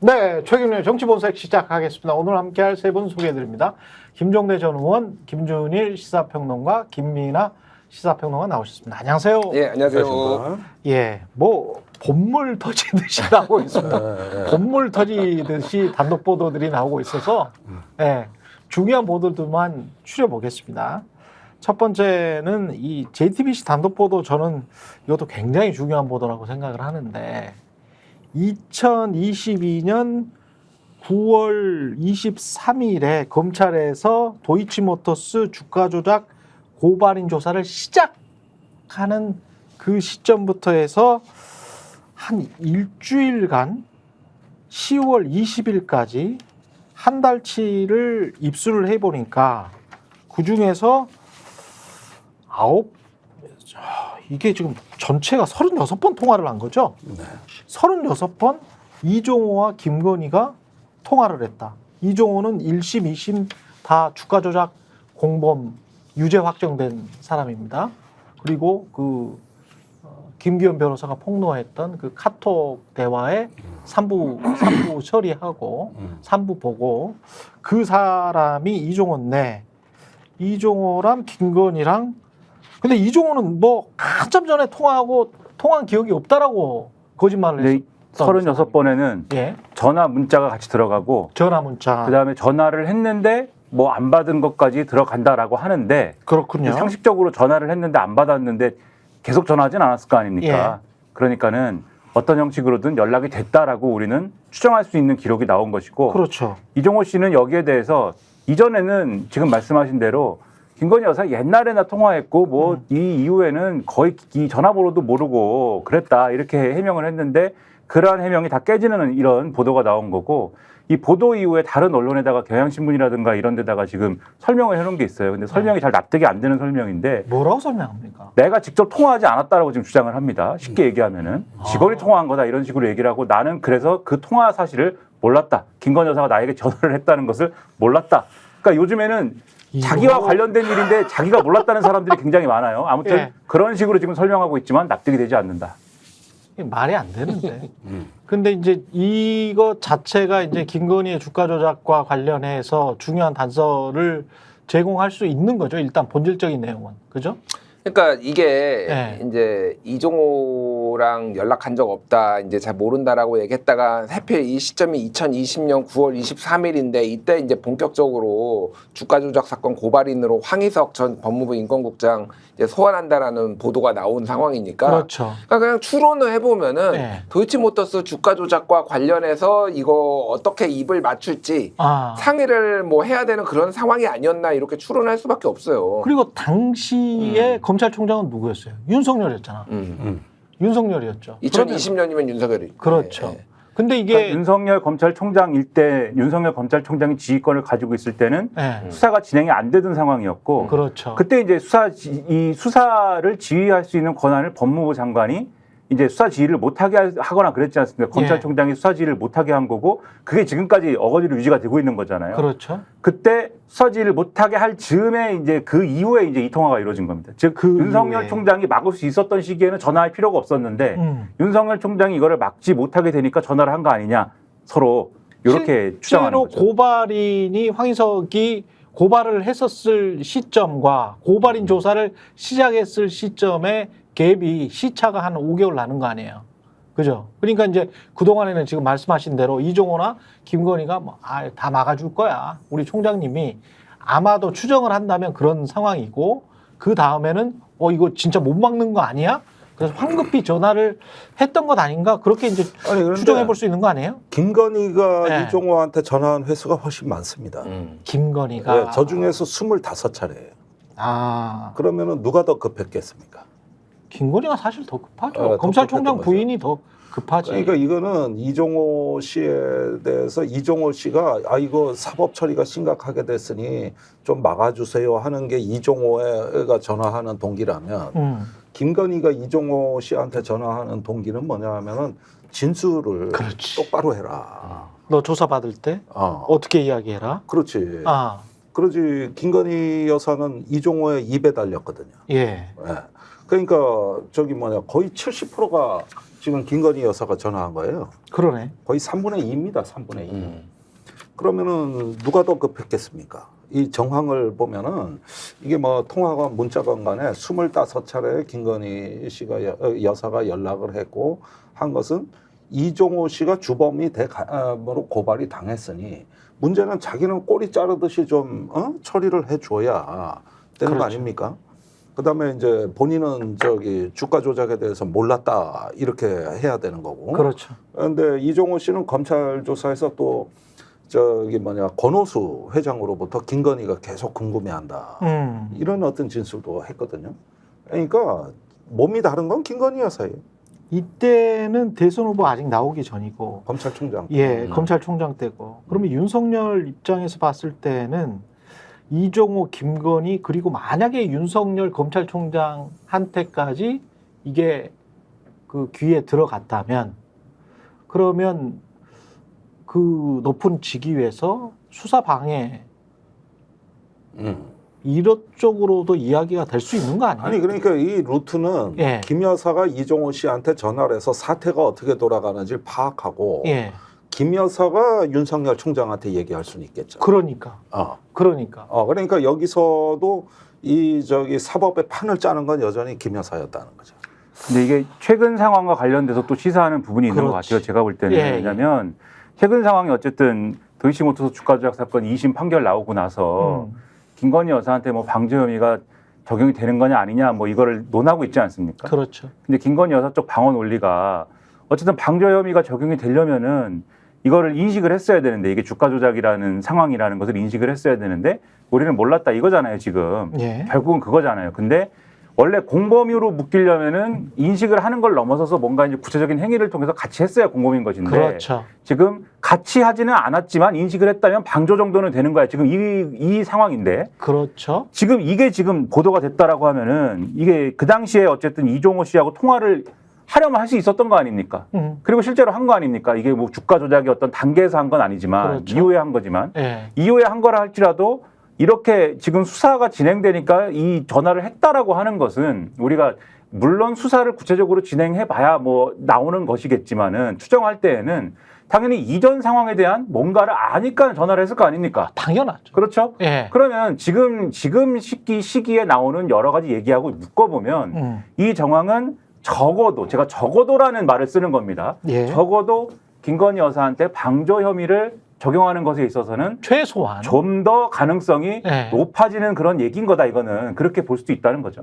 네, 최경련의 정치본색 시작하겠습니다. 오늘 함께할 세 분 소개해드립니다. 김종대 전 의원, 김준일 시사평론가, 김민아 시사평론가 나오셨습니다. 안녕하세요. 예, 안녕하세요. 예, 뭐 본물 터지듯이 나오고 있습니다. 본물 터지듯이 단독 보도들이 나오고 있어서 예, 중요한 보도들만 추려보겠습니다. 첫 번째는 이 JTBC 단독 보도, 저는 이것도 굉장히 중요한 보도라고 생각을 하는데, 2022년 9월 23일에 검찰에서 도이치모터스 주가 조작 고발인 조사를 시작하는 그 시점부터 해서 한 일주일간 10월 20일까지 한 달치를 입수를 해보니까 그중에서 이게 지금 전체가 36번 통화를 한 거죠? 네. 36번 이종호와 김건희가 통화를 했다. 이종호는 1심, 2심 다 주가 조작 공범 유죄 확정된 사람입니다. 그리고 그 김기현 변호사가 폭로했던 그 카톡 대화에 3부 처리하고 3부 보고, 그 사람이 이종호인데, 이종호랑 김건희랑, 근데 이종호는 뭐 한참 전에 통화한 기억이 없다라고 거짓말을 했어요. 36번에는 예. 전화 문자가 같이 들어가고, 전화 문자. 그다음에 전화를 했는데 뭐 안 받은 것까지 들어간다라고 하는데, 그렇군요. 상식적으로 전화를 했는데 안 받았는데 계속 전화하진 않았을 거 아닙니까? 예. 그러니까는 어떤 형식으로든 연락이 됐다라고 우리는 추정할 수 있는 기록이 나온 것이고, 그렇죠. 이종호 씨는 여기에 대해서 이전에는 지금 말씀하신 대로 김건희 여사 옛날에나 통화했고 뭐 이 이후에는 거의 이 전화번호도 모르고 그랬다 이렇게 해명을 했는데, 그러한 해명이 다 깨지는 이런 보도가 나온 거고, 이 보도 이후에 다른 언론에다가 경향신문이라든가 이런 데다가 지금 설명을 해놓은 게 있어요. 근데 설명이 잘 납득이 안 되는 설명인데, 뭐라고 설명합니까? 내가 직접 통화하지 않았다라고 지금 주장을 합니다. 쉽게 얘기하면은 직원이 통화한 거다 이런 식으로 얘기를 하고, 나는 그래서 그 통화 사실을 몰랐다. 김건희 여사가 나에게 전화를 했다는 것을 몰랐다. 그러니까 요즘에는 자기와 관련된 일인데 자기가 몰랐다는 사람들이 굉장히 많아요. 아무튼 예. 그런 식으로 지금 설명하고 있지만 납득이 되지 않는다. 말이 안 되는데. 근데 이제 이거 자체가 이제 김건희의 주가 조작과 관련해서 중요한 단서를 제공할 수 있는 거죠. 일단 본질적인 내용은. 그죠? 그러니까 이게 네. 이제 이종호랑 연락한 적 없다, 이제 잘 모른다라고 얘기했다가 하필 이 시점이 2020년 9월 23일인데 이때 이제 본격적으로 주가 조작 사건 고발인으로 황희석 전 법무부 인권국장 이제 소환한다라는 보도가 나온 상황이니까. 그렇죠. 그러니까 그냥 추론을 해보면은 네. 도이치모터스 주가 조작과 관련해서 이거 어떻게 입을 맞출지 상의를 뭐 해야 되는 그런 상황이 아니었나, 이렇게 추론할 수밖에 없어요. 그리고 당시에 검찰총장은 누구였어요? 윤석열이었잖아. 윤석열이었죠. 2020년이면 윤석열이. 그렇죠. 네. 근데 이게 그러니까 윤석열 검찰총장일 때, 윤석열 검찰총장이 지휘권을 가지고 있을 때는 네. 수사가 진행이 안 되던 상황이었고, 그렇죠. 그때 이제 이 수사를 지휘할 수 있는 권한을 법무부 장관이 이제 수사 지휘를 못하게 하거나 그랬지 않습니까? 검찰총장이 수사 지휘를 못하게 한 거고, 그게 지금까지 어거지로 유지가 되고 있는 거잖아요. 그렇죠. 그때 수사 지휘를 못하게 할 즈음에 이제 그 이후에 이제 이 통화가 이루어진 겁니다. 즉, 윤석열 총장이 막을 수 있었던 시기에는 전화할 필요가 없었는데, 윤석열 총장이 이거를 막지 못하게 되니까 전화를 한 거 아니냐, 서로 이렇게 추정하는 거죠. 실제로 고발인이 황희석이 고발을 했었을 시점과 고발인 조사를 시작했을 시점에 갭이 시차가 한 5개월 나는 거 아니에요. 그죠? 그러니까 이제 그동안에는 지금 말씀하신 대로 이종호나 김건희가 뭐, 다 막아줄 거야. 우리 총장님이 아마도 추정을 한다면 그런 상황이고, 그 다음에는 이거 진짜 못 막는 거 아니야? 그래서 황급히 전화를 했던 것 아닌가? 그렇게 이제 추정해 볼 수 있는 거 아니에요? 김건희가 네. 이종호한테 전화한 횟수가 훨씬 많습니다. 김건희가. 네, 저 중에서 25차례예요. 그러면은 누가 더 급했겠습니까? 김건희가 사실 더 급하죠. 검찰총장 부인이 더 급하지. 그러니까 이거는 이종호 씨에 대해서 이종호 씨가 이거 사법 처리가 심각하게 됐으니 좀 막아주세요 하는 게 이종호가 전화하는 동기라면, 김건희가 이종호 씨한테 전화하는 동기는 뭐냐 하면은 진술을 똑바로 해라. 너 조사받을 때 어떻게 이야기해라. 그렇지. 그러지. 김건희 여사는 이종호의 입에 달렸거든요. 예. 그러니까 거의 70%가 지금 김건희 여사가 전화한 거예요. 그러네. 거의 3분의 2입니다. 3분의 2. 그러면은 누가 더 급했겠습니까? 이 정황을 보면은 이게 뭐 통화건 문자건 간에 25차례 김건희 씨가 여사가 연락을 했고 한 것은 이종호 씨가 주범이 돼으로 고발이 당했으니 문제는 자기는 꼬리 자르듯이 좀 처리를 해줘야 되는 거 그렇죠. 아닙니까? 그다음에 이제 본인은 저기 주가 조작에 대해서 몰랐다 이렇게 해야 되는 거고. 그렇죠. 그런데 이종호 씨는 검찰 조사에서 또 저기 권오수 회장으로부터 김건희가 계속 궁금해한다. 이런 어떤 진술도 했거든요. 그러니까 몸이 다른 건 김건희 여사예요. 이때는 대선 후보 아직 나오기 전이고, 검찰총장. 예, 검찰총장 때고. 그러면 윤석열 입장에서 봤을 때는 이종호, 김건희 그리고 만약에 윤석열 검찰총장한테까지 이게 그 귀에 들어갔다면, 그러면 그 높은 직위에서 수사 방해 이런 쪽으로도 이야기가 될 수 있는 거 아니에요? 아니 그러니까 이 루트는 예. 김 여사가 이종호 씨한테 전화를 해서 사태가 어떻게 돌아가는지를 파악하고 예, 김 여사가 윤석열 총장한테 얘기할 수는 있겠죠. 그러니까. 그러니까. 그러니까 여기서도 이 저기 사법의 판을 짜는 건 여전히 김 여사였다는 거죠. 근데 이게 최근 상황과 관련돼서 또 시사하는 부분이 있는 것 그렇지. 같아요. 제가 볼 때는. 예, 예. 왜냐하면 최근 상황이 어쨌든 도이치모터스 주가 조작 사건 2심 판결 나오고 나서 김건희 여사한테 뭐 방조 혐의가 적용이 되는 거냐 아니냐 뭐 이거를 논하고 있지 않습니까? 그렇죠. 근데 김건희 여사 쪽 방어 논리가 어쨌든 방조 혐의가 적용이 되려면은 이거를 인식을 했어야 되는데 이게 주가 조작이라는 상황이라는 것을 인식을 했어야 되는데 우리는 몰랐다 이거잖아요 지금. 예. 결국은 그거잖아요. 근데 원래 공범으로 묶이려면은 인식을 하는 걸 넘어서서 뭔가 이제 구체적인 행위를 통해서 같이 했어야 공범인 것인데 그렇죠. 지금 같이 하지는 않았지만 인식을 했다면 방조 정도는 되는 거야. 지금 이 상황인데 그렇죠. 지금 이게 지금 보도가 됐다라고 하면은 이게 그 당시에 어쨌든 이종호 씨하고 통화를 하려면 할 수 있었던 거 아닙니까? 그리고 실제로 한 거 아닙니까? 이게 뭐 주가 조작이 어떤 단계에서 한 건 아니지만 그렇죠. 이후에 한 거지만 예. 이후에 한 거라 할지라도 이렇게 지금 수사가 진행되니까 이 전화를 했다라고 하는 것은 우리가 물론 수사를 구체적으로 진행해 봐야 뭐 나오는 것이겠지만은 추정할 때에는 당연히 이전 상황에 대한 뭔가를 아니까 전화를 했을 거 아닙니까? 당연하죠. 그렇죠? 예. 그러면 지금 시기에 나오는 여러 가지 얘기하고 묶어보면 이 정황은 적어도 제가 적어도라는 말을 쓰는 겁니다. 예. 적어도 김건희 여사한테 방조 혐의를 적용하는 것에 있어서는 최소한 좀 더 가능성이 네. 높아지는 그런 얘기인 거다 이거는 그렇게 볼 수도 있다는 거죠.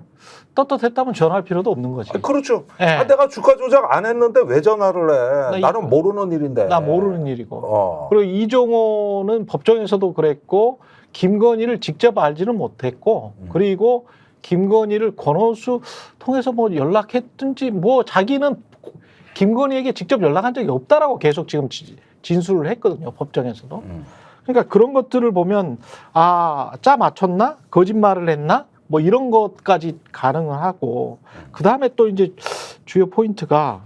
떳떳했다면 전화할 필요도 없는 거지. 그렇죠. 예. 내가 주가 조작 안 했는데 왜 전화를 해? 나는 모르는 일인데. 나 모르는 일이고. 그리고 이종호는 법정에서도 그랬고 김건희를 직접 알지는 못했고 그리고 김건희를 권오수 통해서 뭐 연락했든지 뭐 자기는 김건희에게 직접 연락한 적이 없다라고 계속 지금 진술을 했거든요. 법정에서도. 그러니까 그런 것들을 보면 짜 맞췄나? 거짓말을 했나? 뭐 이런 것까지 가능을 하고 그다음에 또 이제 주요 포인트가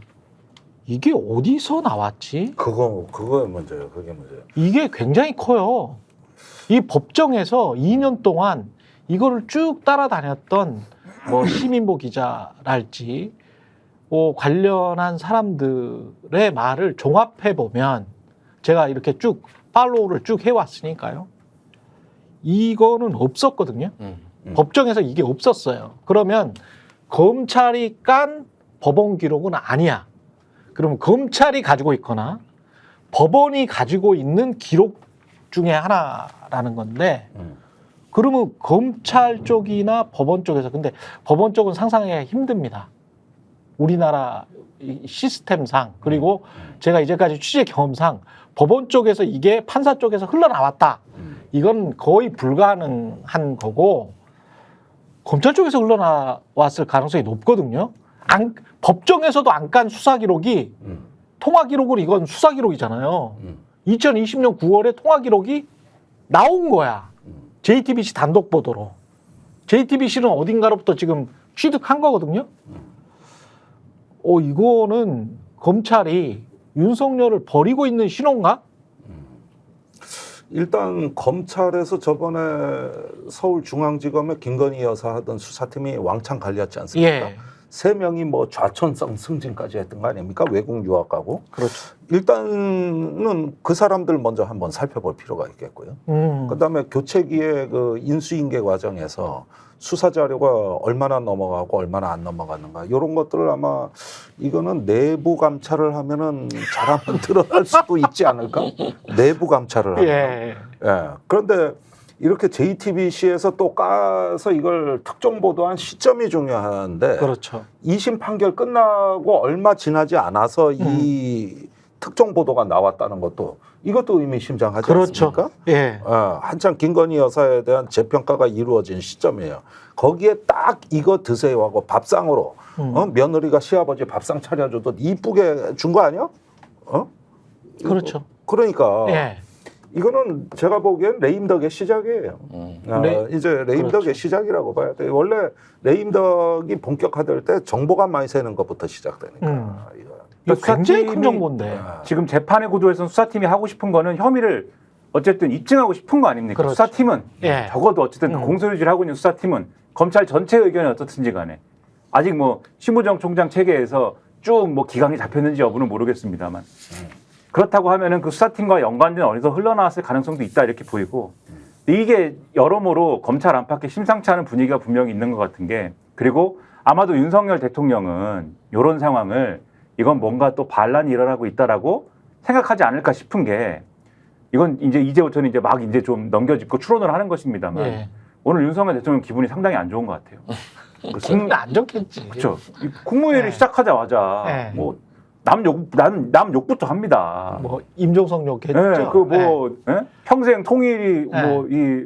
이게 어디서 나왔지? 그거에 문제예요. 그게 문제예요. 이게 굉장히 커요. 이 법정에서 2년 동안 이거를 쭉 따라다녔던 뭐 시민보 기자랄지 뭐 관련한 사람들의 말을 종합해 보면 제가 이렇게 쭉 팔로우를 쭉 해왔으니까요. 이거는 없었거든요. 법정에서 이게 없었어요. 그러면 검찰이 깐 법원 기록은 아니야. 그러면 검찰이 가지고 있거나 법원이 가지고 있는 기록 중에 하나라는 건데 그러면 검찰 쪽이나 법원 쪽에서 근데 법원 쪽은 상상하기가 힘듭니다. 우리나라 시스템상 그리고 제가 이제까지 취재 경험상 법원 쪽에서 이게 판사 쪽에서 흘러나왔다. 이건 거의 불가능한 거고 검찰 쪽에서 흘러나왔을 가능성이 높거든요. 법정에서도 안 깐 수사 기록이 통화 기록으로 이건 수사 기록이잖아요. 2020년 9월에 통화 기록이 나온 거야. JTBC 단독 보도로. JTBC는 어딘가로부터 지금 취득한 거거든요. 이거는 검찰이 윤석열을 버리고 있는 신호인가? 일단 검찰에서 저번에 서울중앙지검에 김건희 여사 하던 수사팀이 왕창 갈렸지 않습니까? 예. 3명이 뭐 좌천성 승진까지 했던 거 아닙니까? 외국 유학 가고. 그렇죠. 일단은 그 사람들 먼저 한번 살펴볼 필요가 있겠고요. 그다음에 교체기의 그 인수인계 과정에서 수사 자료가 얼마나 넘어가고 얼마나 안 넘어갔는가 이런 것들을 아마 이거는 내부 감찰을 하면은 잘하면 드러날 수도 있지 않을까? 내부 감찰을 하면. 예. 예. 그런데 이렇게 JTBC에서 또 까서 이걸 특정 보도한 시점이 중요한데 그렇죠. 2심 판결 끝나고 얼마 지나지 않아서 이 특정 보도가 나왔다는 것도 이것도 의미심장하지 그렇죠. 않습니까? 예. 한창 김건희 여사에 대한 재평가가 이루어진 시점이에요. 거기에 딱 이거 드세요 하고 밥상으로 며느리가 시아버지 밥상 차려줘도 이쁘게 준 거 아니야? 그렇죠. 그러니까 예. 이거는 제가 보기엔 레임덕의 시작이에요. 이제 레임덕의 그렇죠. 시작이라고 봐야 돼요. 원래 레임덕이 본격화될 때 정보가 많이 새는 것부터 시작되니까. 이거 수사팀이 굉장히 큰 정보인데. 지금 재판의 구도에서는 수사팀이 하고 싶은 거는 혐의를 어쨌든 입증하고 싶은 거 아닙니까? 그렇죠. 수사팀은 예. 적어도 어쨌든 공소유지를 하고 있는 수사팀은 검찰 전체 의견이 어떻든지 간에 아직 뭐 신부정 총장 체계에서 쭉 뭐 기강이 잡혔는지 여부는 모르겠습니다만 그렇다고 하면은 그 수사팀과 연관된 어디서 흘러나왔을 가능성도 있다 이렇게 보이고 이게 여러모로 검찰 안팎에 심상치 않은 분위기가 분명히 있는 것 같은 게 그리고 아마도 윤석열 대통령은 이런 상황을 이건 뭔가 또 반란이 일어나고 있다라고 생각하지 않을까 싶은 게 이건 이제부터는 이제 막 이제 좀 넘겨짚고 추론을 하는 것입니다만 예. 오늘 윤석열 대통령 기분이 상당히 안 좋은 것 같아요. 기분 안 좋겠지. 그렇죠. 국무회의를 네. 시작하자마자 네. 뭐 남 욕부터 합니다. 뭐 임종석 욕했죠. 네, 평생 통일이 네.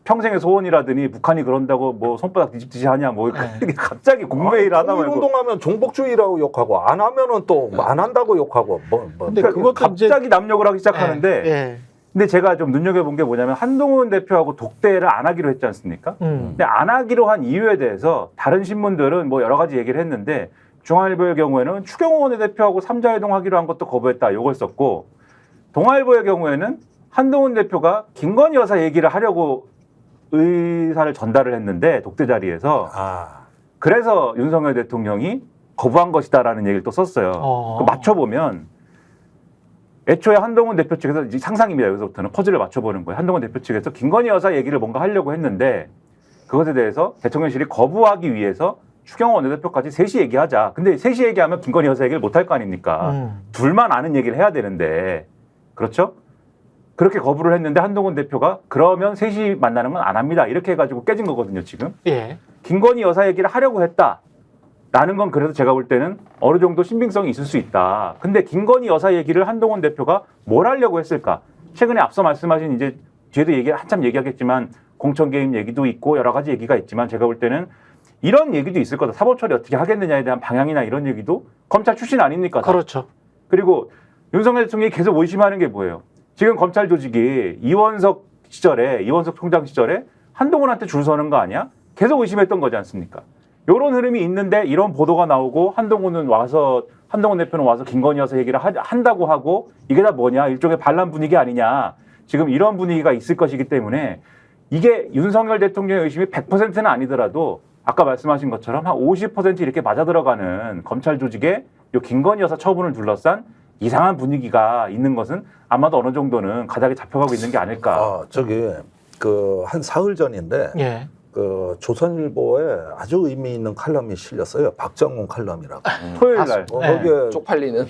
평생의 소원이라더니 북한이 그런다고 뭐 손바닥 뒤집듯이 하냐 뭐 네. 갑자기 국무회의를 하다 말고 통일운동하면 종북주의라고 욕하고 안 하면은 또 안 한다고 욕하고 뭐. 근데 그러니까 그것도 갑자기 남욕을 하기 시작하는데 예. 근데 제가 좀 눈여겨본 게 뭐냐면 한동훈 대표하고 독대를 안 하기로 했지 않습니까? 근데 안 하기로 한 이유에 대해서 다른 신문들은 뭐 여러 가지 얘기를 했는데 중앙일보의 경우에는 추경호 원내대표하고 3자회동 하기로 한 것도 거부했다 이걸 썼고 동아일보의 경우에는 한동훈 대표가 김건희 여사 얘기를 하려고 의사를 전달을 했는데 독대 자리에서 그래서 윤석열 대통령이 거부한 것이다라는 얘기를 또 썼어요. 그 맞춰보면 애초에 한동훈 대표 측에서 이제 상상입니다. 여기서부터는 퍼즐을 맞춰보는 거예요. 한동훈 대표 측에서 김건희 여사 얘기를 뭔가 하려고 했는데 그것에 대해서 대통령실이 거부하기 위해서 추경호 원내대표까지 셋이 얘기하자. 근데 셋이 얘기하면 김건희 여사 얘기를 못할 거 아닙니까? 둘만 아는 얘기를 해야 되는데 그렇죠? 그렇게 거부를 했는데 한동훈 대표가 그러면 셋이 만나는 건 안 합니다. 이렇게 해가지고 깨진 거거든요. 지금. 예. 김건희 여사 얘기를 하려고 했다. 라는 건 그래도 제가 볼 때는 어느 정도 신빙성이 있을 수 있다. 근데 김건희 여사 얘기를 한동훈 대표가 뭘 하려고 했을까? 최근에 앞서 말씀하신 이제 뒤에도 한참 얘기하겠지만 공천 개입 얘기도 있고 여러 가지 얘기가 있지만 제가 볼 때는 이런 얘기도 있을 거다. 사법 처리 어떻게 하겠느냐에 대한 방향이나 이런 얘기도 검찰 출신 아닙니까? 다. 그렇죠. 그리고 윤석열 대통령이 계속 의심하는 게 뭐예요? 지금 검찰 조직이 이원석 총장 시절에 한동훈한테 줄 서는 거 아니야? 계속 의심했던 거지 않습니까? 이런 흐름이 있는데 이런 보도가 나오고 한동훈 대표는 와서 김건희 여사 얘기를 한다고 하고 이게 다 뭐냐 일종의 반란 분위기 아니냐 지금 이런 분위기가 있을 것이기 때문에 이게 윤석열 대통령의 의심이 100%는 아니더라도 아까 말씀하신 것처럼 한 50% 이렇게 맞아 들어가는 검찰 조직의 요 김건희 여사 처분을 둘러싼 이상한 분위기가 있는 것은 아마도 어느 정도는 가닥이 잡혀가고 있는 게 아닐까. 한 사흘 전인데 예. 그 조선일보에 아주 의미 있는 칼럼이 실렸어요. 박정훈 칼럼이라고. 토요일 날. 거기에 쪽팔리는.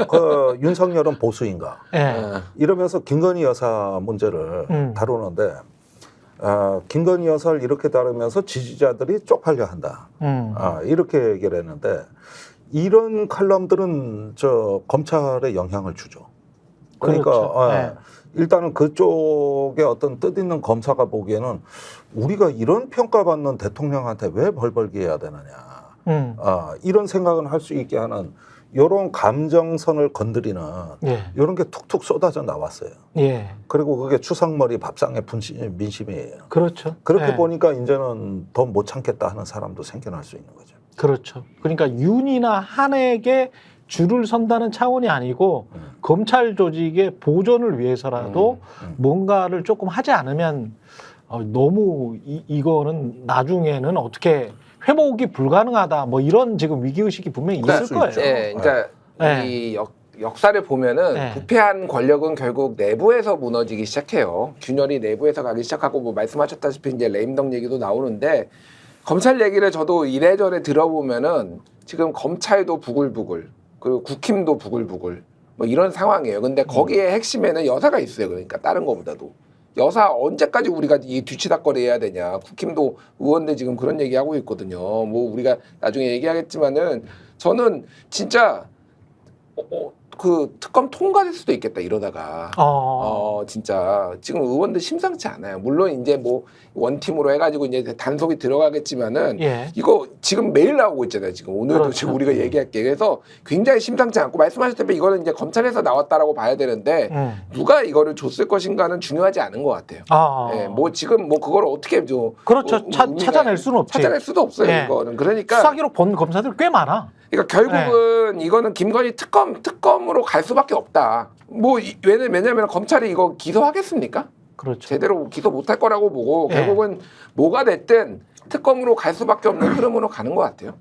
그 윤석열은 보수인가? 예. 이러면서 김건희 여사 문제를 다루는데 김건희 여사를 이렇게 다루면서 지지자들이 쪽팔려 한다. 이렇게 얘기를 했는데 이런 칼럼들은 검찰에 영향을 주죠. 그러니까 그렇죠. 일단은 그쪽에 어떤 뜻있는 검사가 보기에는 우리가 이런 평가받는 대통령한테 왜 벌벌기해야 되느냐. 이런 생각은 할 수 있게 하는 이런 감정선을 건드리는 이런 게 툭툭 쏟아져 나왔어요. 예. 그리고 그게 추상머리 밥상의 민심이에요. 그렇죠. 그렇게 보니까 이제는 더 못 참겠다 하는 사람도 생겨날 수 있는 거죠. 그렇죠. 그러니까 윤이나 한에게 줄을 선다는 차원이 아니고 검찰 조직의 보존을 위해서라도 뭔가를 조금 하지 않으면 너무 이거는 나중에는 어떻게 회복이 불가능하다. 뭐 이런 지금 위기 의식이 분명히 그러니까 있을 거예요. 예, 그러니까 네. 이 역사를 보면은 네. 부패한 권력은 결국 내부에서 무너지기 시작해요. 균열이 내부에서 가기 시작하고 뭐 말씀하셨다시피 이제 레임덕 얘기도 나오는데 검찰 얘기를 저도 이래저래 들어보면은 지금 검찰도 부글부글 그리고 국힘도 부글부글 뭐 이런 상황이에요. 근데 거기에 핵심에는 여사가 있어요. 그러니까 다른 거보다도. 여사 언제까지 우리가 이 뒤치다거리 해야 되냐. 국힘도 의원들 지금 그런 얘기하고 있거든요. 뭐 우리가 나중에 얘기하겠지만은 저는 진짜 그 특검 통과될 수도 있겠다 이러다가 진짜 지금 의원들 심상치 않아요. 물론 이제 뭐 원팀으로 해가지고 이제 단속이 들어가겠지만은 예. 이거 지금 매일 나오고 있잖아요. 지금 오늘도 그렇죠. 지금 우리가 얘기할게. 그래서 굉장히 심상치 않고 말씀하셨다시피 이거는 이제 검찰에서 나왔다라고 봐야 되는데 누가 이거를 줬을 것인가는 중요하지 않은 것 같아요. 예, 뭐 지금 뭐 그걸 어떻게 그렇죠. 찾아낼 수는 없지. 찾아낼 수도 없어요. 예. 이거는 그러니까 수사기록 본 검사들 꽤 많아. 그러니까 결국은 이거는 김건희 특검으로 갈 수밖에 없다. 뭐 왜냐면 검찰이 이거 기소하겠습니까? 그렇죠. 제대로 기소 못할 거라고 보고 예. 결국은 뭐가 됐든 특검으로 갈 수밖에 없는 흐름으로 가는 것 같아요.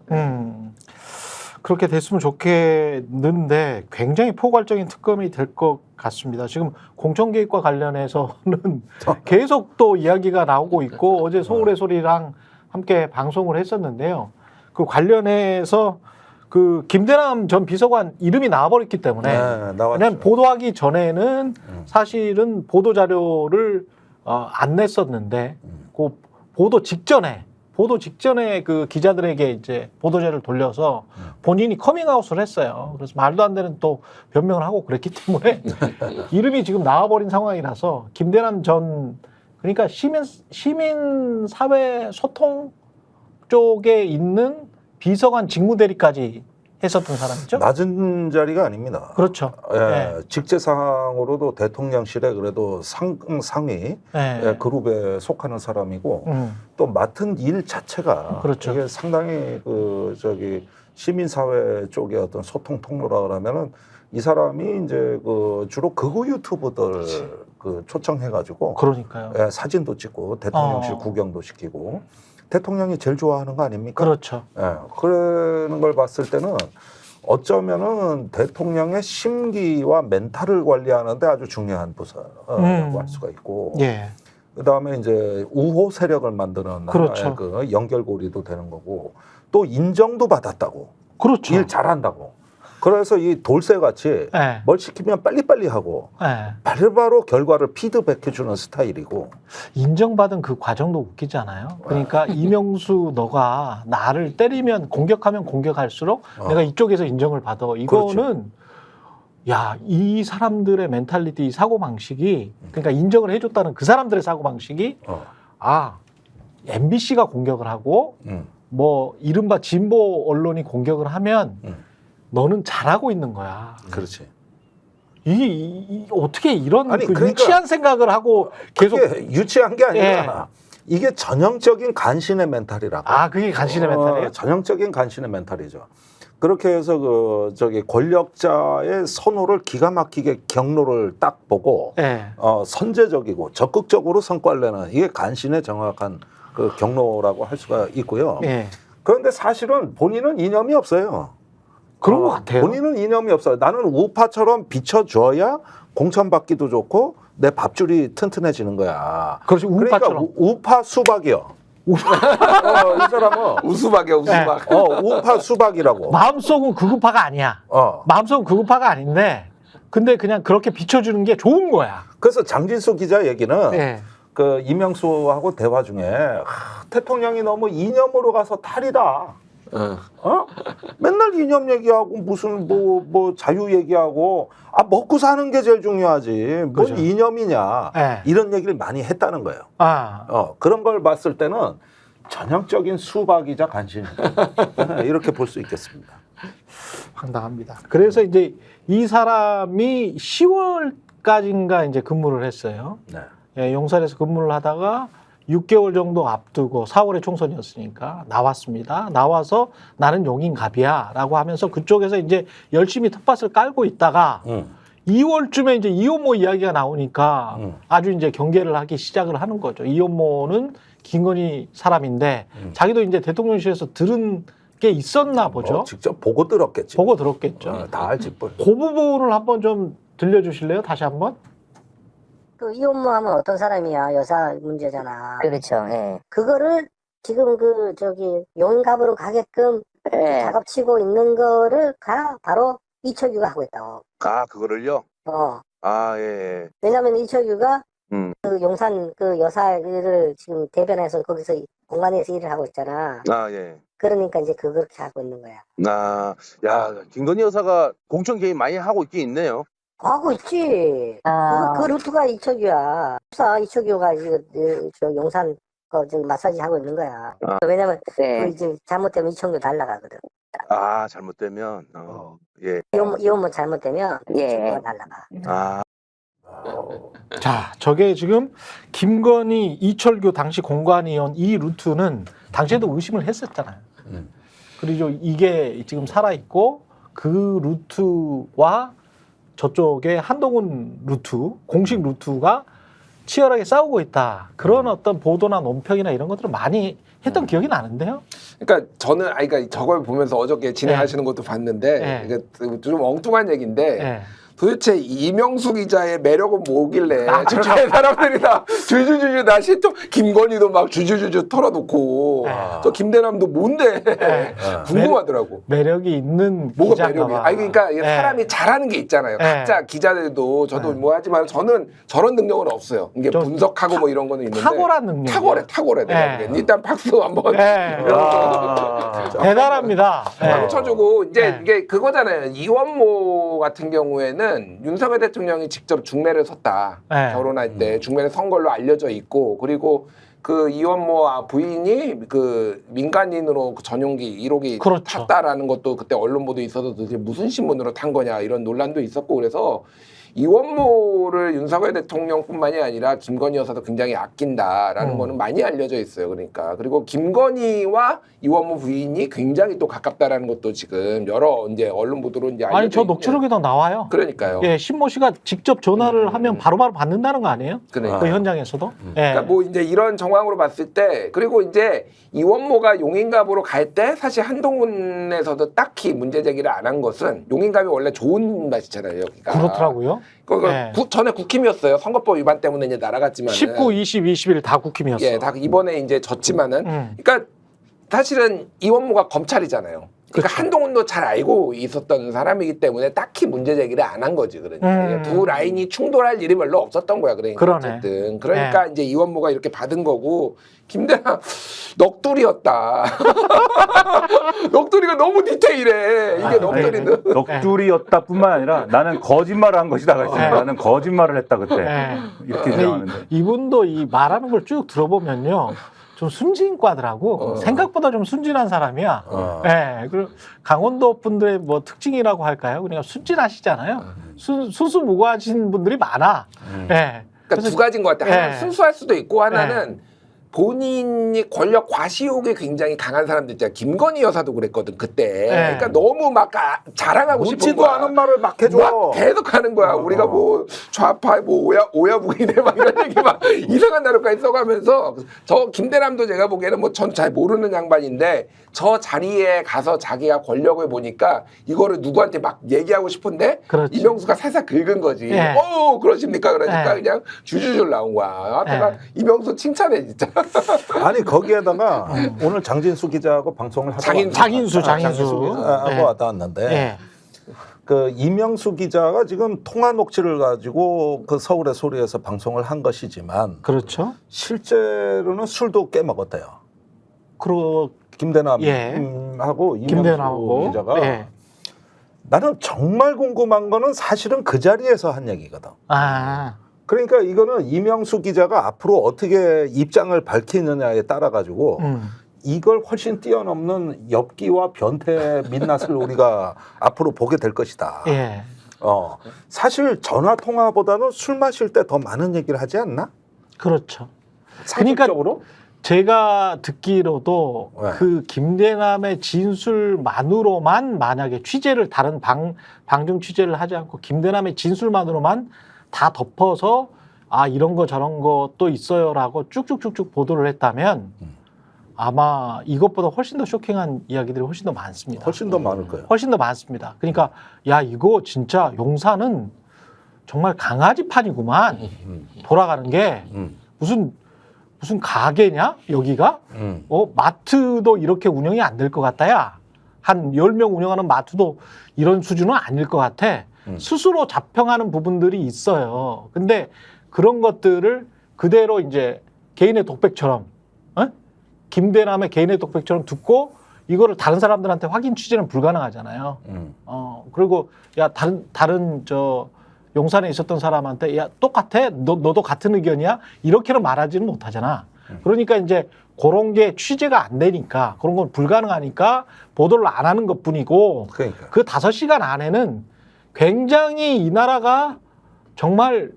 그렇게 됐으면 좋겠는데 굉장히 포괄적인 특검이 될 것 같습니다. 지금 공천개입과 관련해서는 계속 또 이야기가 나오고 있고 어제 서울의 소리랑 함께 방송을 했었는데요. 그 관련해서 그 김대남 전 비서관 이름이 나와버렸기 때문에 왜냐하면 보도하기 전에는 사실은 보도 자료를 안 냈었는데 그 보도 직전에 그 기자들에게 이제 보도 자료를 돌려서 본인이 커밍아웃을 했어요. 그래서 말도 안 되는 또 변명을 하고 그랬기 때문에 이름이 지금 나와버린 상황이라서 김대남 전 그러니까 시민사회 소통 쪽에 있는 비서관 직무대리까지 했었던 사람이죠. 낮은 자리가 아닙니다. 그렇죠. 예, 네. 직제상으로도 대통령실에 그래도 상위 네. 그룹에 속하는 사람이고 또 맡은 일 자체가 그렇죠. 이게 상당히 시민사회 쪽의 어떤 소통 통로라 그러면은 이 사람이 이제 주로 극우 유튜버들 초청해가지고 그러니까요. 예, 사진도 찍고 대통령실 구경도 시키고 대통령이 제일 좋아하는 거 아닙니까? 그렇죠. 예, 그러는 걸 봤을 때는 어쩌면은 대통령의 심기와 멘탈을 관리하는데 아주 중요한 부서라고 할 수가 있고, 예. 그다음에 이제 우호 세력을 만드는 그렇죠. 하나의 그 연결고리도 되는 거고, 또 인정도 받았다고, 그렇죠. 일 잘한다고. 그래서 이 돌쇠같이 예. 뭘 시키면 빨리빨리 하고 예. 바로바로 결과를 피드백해주는 스타일이고. 인정받은 그 과정도 웃기지 않아요? 그러니까 이명수 너가 나를 때리면 공격하면 공격할수록 내가 이쪽에서 인정을 받아. 이거는 야, 이 사람들의 멘탈리티, 사고방식이 그러니까 인정을 해줬다는 그 사람들의 사고방식이 MBC가 공격을 하고 뭐 이른바 진보 언론이 공격을 하면 너는 잘하고 있는 거야. 그렇지. 어떻게 이런 아니, 그러니까 유치한 생각을 하고 계속 유치한 게 아니라 이게 전형적인 간신의 멘탈이라고. 그게 간신의 멘탈이에요? 전형적인 간신의 멘탈이죠. 그렇게 해서 권력자의 선호를 기가 막히게 경로를 딱 보고 선제적이고 적극적으로 성과를 내는 이게 간신의 정확한 그 경로라고 할 수가 있고요. 그런데 사실은 본인은 이념이 없어요. 그런 것 같아요. 본인은 이념이 없어요. 나는 우파처럼 비춰줘야 공천받기도 좋고 내 밥줄이 튼튼해지는 거야. 그렇지, 우파처럼. 그러니까 우파 수박이요. 이 사람은 우수박이야, 우수박. 우파 수박이라고. 마음속은 극우파가 아니야. 마음속은 극우파가 아닌데 근데 그냥 그렇게 비춰주는 게 좋은 거야. 그래서 장진수 기자 얘기는 그 이명수하고 대화 중에 대통령이 너무 이념으로 가서 탈이다. 맨날 이념 얘기하고 무슨 뭐 자유 얘기하고 먹고 사는 게 제일 중요하지. 뭔 그렇죠. 이념이냐. 이런 얘기를 많이 했다는 거예요. 그런 걸 봤을 때는 전형적인 수박이자 간신. 이렇게 볼 수 있겠습니다. 황당합니다. 그래서 이제 이 사람이 10월까지인가 이제 근무를 했어요. 용산에서 근무를 하다가 6개월 정도 앞두고 4월에 총선이었으니까 나왔습니다. 나와서 나는 용인갑이야 라고 하면서 그쪽에서 이제 열심히 텃밭을 깔고 있다가 2월쯤에 이제 이혼모 이야기가 나오니까 음. 아주 이제 경계를 하기 시작을 하는 거죠. 이혼모는 김건희 사람인데 자기도 이제 대통령실에서 들은 게 있었나 보죠. 뭐 직접 보고 들었겠지. 보고 들었겠죠. 다 알지 뭘. 그 부분을 한번 좀 들려주실래요? 다시 한번? 그 이혼모 하면 어떤 사람이야? 여사 문제잖아. 그렇죠. 예. 그거를 지금 그 저기 용인갑으로 가게끔 예. 작업치고 있는 거를 바로 이철규가 하고 있다고. 아, 그거를요? 아, 예. 왜냐면 이철규가 음. 그 용산 그 여사를 지금 대변해서 거기서 공간에서 일을 하고 있잖아. 아, 예. 그러니까 이제 그렇게 하고 있는 거야. 아, 야, 김건희 여사가 공천 개입 많이 하고 있긴 있네요. 하고 있지. 그 루트가 이철규야. 이철규가 지금 저 용산 거 지금 마사지 하고 있는 거야. 왜냐면 네. 그 이제 잘못되면 이철규 날라가거든. 아, 잘못되면, 예. 이혼모 잘못되면 예. 이철규가 날라가. 아, 자, 저게 지금 김건희, 이철규 당시 공관위원 이 루트는 당시에도 의심을 했었잖아요. 그리고 이게 지금 살아있고 그 루트와 저쪽에 한동훈 루트, 공식 루트가 치열하게 싸우고 있다. 그런 어떤 보도나 논평이나 이런 것들을 많이 했던 기억이 나는데요. 그러니까 저는 그러니까 저걸 보면서 어저께 진행하시는 것도 봤는데 네. 이게 좀 엉뚱한 얘기인데 예. 도대체 이명수 기자의 매력은 뭐길래 아, 저렇게 사람들이 다 주주주주 나 실토 김건희도 막 주주주주 털어놓고 네. 저 김대남도 뭔데 궁금하더라고. 매력이 있는 뭐가 기자인가 매력이? 봐. 아니 그러니까 이게 예. 사람이 잘하는 게 있잖아요. 예. 각자 기자들도 저도 뭐 하지만 저는 저런 능력은 없어요. 이게 좀 분석하고 뭐 이런 거는 있는데 탁월한 능력. 탁월해 내가 예. 보기엔. 일단 박수 한번 예. 대단합니다. 예. 쳐주고 이제 네. 이게 그거잖아요. 이원모 같은 경우에는 윤석열 대통령이 직접 중매를 섰다. 네. 결혼할 때 중매를 선 걸로 알려져 있고 그리고 그 이원모 부인이 그 민간인으로 그 전용기 1호기 그렇죠. 탔다라는 것도 그때 언론 보도 있어서 도대체 무슨 신분으로 탄 거냐 이런 논란도 있었고 그래서 이원모를 윤석열 대통령뿐만이 아니라 김건희 여사도 굉장히 아낀다라는 거는 많이 알려져 있어요. 그러니까 그리고 김건희와 이원모 부인이 굉장히 또 가깝다라는 것도 지금 여러 이제 언론 보도로 이제 알려져 아니 저 있는- 녹취록에도 나와요. 그러니까요. 예, 신모 씨가 직접 전화를 하면 바로바로 받는다는 거 아니에요? 그러니까. 그 현장에서도. 예. 그러니까 뭐 이제 이런 정황으로 봤을 때 그리고 이제 이원모가 용인갑으로 갈 때 사실 한동훈에서도 딱히 문제 제기를 안 한 것은 용인갑이 원래 좋은 맛이잖아요 여기가. 그렇더라고요. 그러니까 네. 전에 국힘이었어요. 선거법 위반 때문에 이제 날아갔지만 19, 20, 21 다 국힘이었어. 예, 다 이번에 이제 졌지만은 그러니까 사실은 이원모가 검찰이잖아요. 그러니까 그렇죠. 한동훈도 잘 알고 있었던 사람이기 때문에 딱히 문제 제기를 안 한 거지. 그러니까 두 라인이 충돌할 일이 별로 없었던 거야. 그러니까 그러네. 어쨌든 그러니까 이제 이원모가 이렇게 받은 거고 김대남 넋두리였다. 넋두리가 너무 디테일해. 이게 넋두리는. 넋두리였다뿐만 아니라 나는 거짓말을 한 것이다가 있습니다. 네. 나는 거짓말을 했다 그때 예. 이렇게 근데 주장하는데. 이분도 이 말하는 걸 쭉 들어보면요. 좀 순진과더라고. 생각보다 좀 순진한 사람이야. 예. 그리고 강원도 분들의 뭐 특징이라고 할까요? 그러니까 순진하시잖아요. 수수무구하신 분들이 많아. 예. 그러니까 두 가지인 것 같아. 하나는 예. 순수할 수도 있고 하나는 본인이 권력 과시욕이 굉장히 강한 사람들 있잖아. 김건희 여사도 그랬거든 그때. 그러니까 너무 막 자랑하고 싶은 묻지도 거야. 않은 말을 막 해줘. 막 계속 하는 거야. 우리가 뭐 좌파 뭐 오야부이네 막 이런 얘기 막 이상한 단어까지 써가면서 저 김대남도 제가 보기에는 뭐 전 잘 모르는 양반인데 저 자리에 가서 자기가 권력을 보니까 이거를 누구한테 막 얘기하고 싶은데 그렇지. 이명수가 살살 긁은 거지. 예. 그러십니까? 그러니까 예. 그냥 줄줄줄 나온 거야. 하여튼 예. 이명수 칭찬해 진짜. 아니 거기에다가 오늘 장진수 기자하고 방송을 하다 장인수. 하고 예. 왔다 왔는데 예. 그 이명수 기자가 지금 통화 녹취를 가지고 그 서울의 소리에서 방송을 한 것이지만 그렇죠. 실제로는 술도 꽤 먹었대요. 김대남하고 예. 이명수 김대남하고. 기자가 예. 나는 정말 궁금한 거는 사실은 그 자리에서 한 얘기거든. 아. 그러니까 이거는 이명수 기자가 앞으로 어떻게 입장을 밝히느냐에 따라 가지고 이걸 훨씬 뛰어넘는 엽기와 변태 민낯을 우리가 앞으로 보게 될 것이다. 예. 사실 전화 통화보다는 술 마실 때 더 많은 얘기를 하지 않나? 그렇죠. 상식적으로? 제가 듣기로도 네. 그 김대남의 진술만으로만 만약에 취재를 다른 방중 취재를 하지 않고 김대남의 진술만으로만 다 덮어서 아 이런 거 저런 것도 있어요라고 쭉쭉쭉쭉 보도를 했다면 아마 이것보다 훨씬 더 쇼킹한 이야기들이 훨씬 더 많습니다. 훨씬 더 많을 거예요. 훨씬 더 많습니다. 그러니까 야 이거 진짜 용산은 정말 강아지판이구만. 돌아가는 게 무슨 가게냐 여기가? 마트도 이렇게 운영이 안 될 것 같다야. 한 10명 운영하는 마트도 이런 수준은 아닐 것 같아. 스스로 자평하는 부분들이 있어요. 근데 그런 것들을 그대로 이제 개인의 독백처럼 김대남의 개인의 독백처럼 듣고 이거를 다른 사람들한테 확인 취재는 불가능하잖아요. 그리고 야 다른 저 용산에 있었던 사람한테 야 똑같아? 너도 같은 의견이야? 이렇게는 말하지는 못하잖아. 그러니까 이제 그런 게 취재가 안 되니까 그런 건 불가능하니까 보도를 안 하는 것뿐이고 그러니까. 그 5시간 안에는 굉장히 이 나라가 정말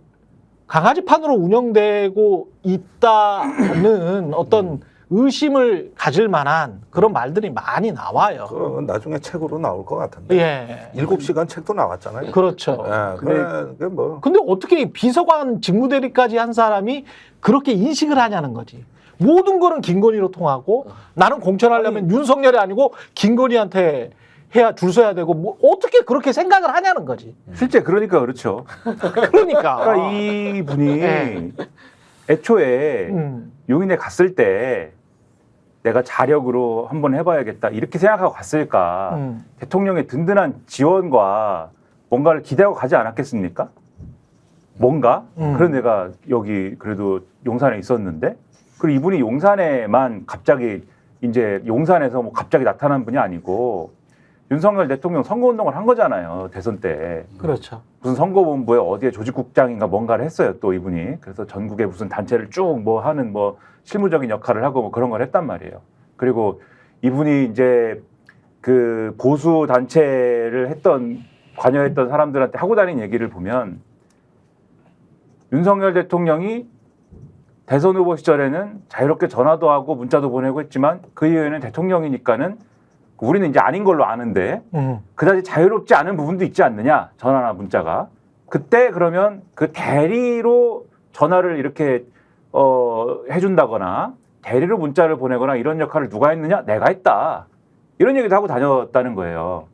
강아지판으로 운영되고 있다는 어떤 의심을 가질 만한 그런 말들이 많이 나와요. 그건 나중에 책으로 나올 것 같은데. 예. 7시간 책도 나왔잖아요. 그렇죠. 예, 그게 뭐. 근데 어떻게 비서관 직무대리까지 한 사람이 그렇게 인식을 하냐는 거지. 모든 거는 김건희로 통하고 나는 공천하려면 윤석열이 아니고 김건희한테 해야 줄 서야 되고 뭐 어떻게 그렇게 생각을 하냐는 거지. 실제 그러니까 그렇죠. 그러니까 이분이 네. 애초에 용인에 갔을 때 내가 자력으로 한번 해봐야겠다 이렇게 생각하고 갔을까? 대통령의 든든한 지원과 뭔가를 기대하고 가지 않았겠습니까? 뭔가? 그런 내가 여기 그래도 용산에 있었는데 그리고 이분이 용산에만 갑자기 이제 용산에서 뭐 갑자기 나타난 분이 아니고 윤석열 대통령 선거운동을 한 거잖아요. 대선 때. 그렇죠. 무슨 선거본부에 어디에 조직국장인가 뭔가를 했어요. 또 이분이. 그래서 전국에 무슨 단체를 쭉 뭐 하는 뭐 실무적인 역할을 하고 뭐 그런 걸 했단 말이에요. 그리고 이분이 이제 그 보수 단체를 했던 관여했던 사람들한테 하고 다닌 얘기를 보면 윤석열 대통령이 대선 후보 시절에는 자유롭게 전화도 하고 문자도 보내고 했지만 그 이후에는 대통령이니까는 우리는 이제 아닌 걸로 아는데 그다지 자유롭지 않은 부분도 있지 않느냐 전화나 문자가 그때 그러면 그 대리로 전화를 이렇게 해준다거나 대리로 문자를 보내거나 이런 역할을 누가 했느냐 내가 했다 이런 얘기도 하고 다녔다는 거예요.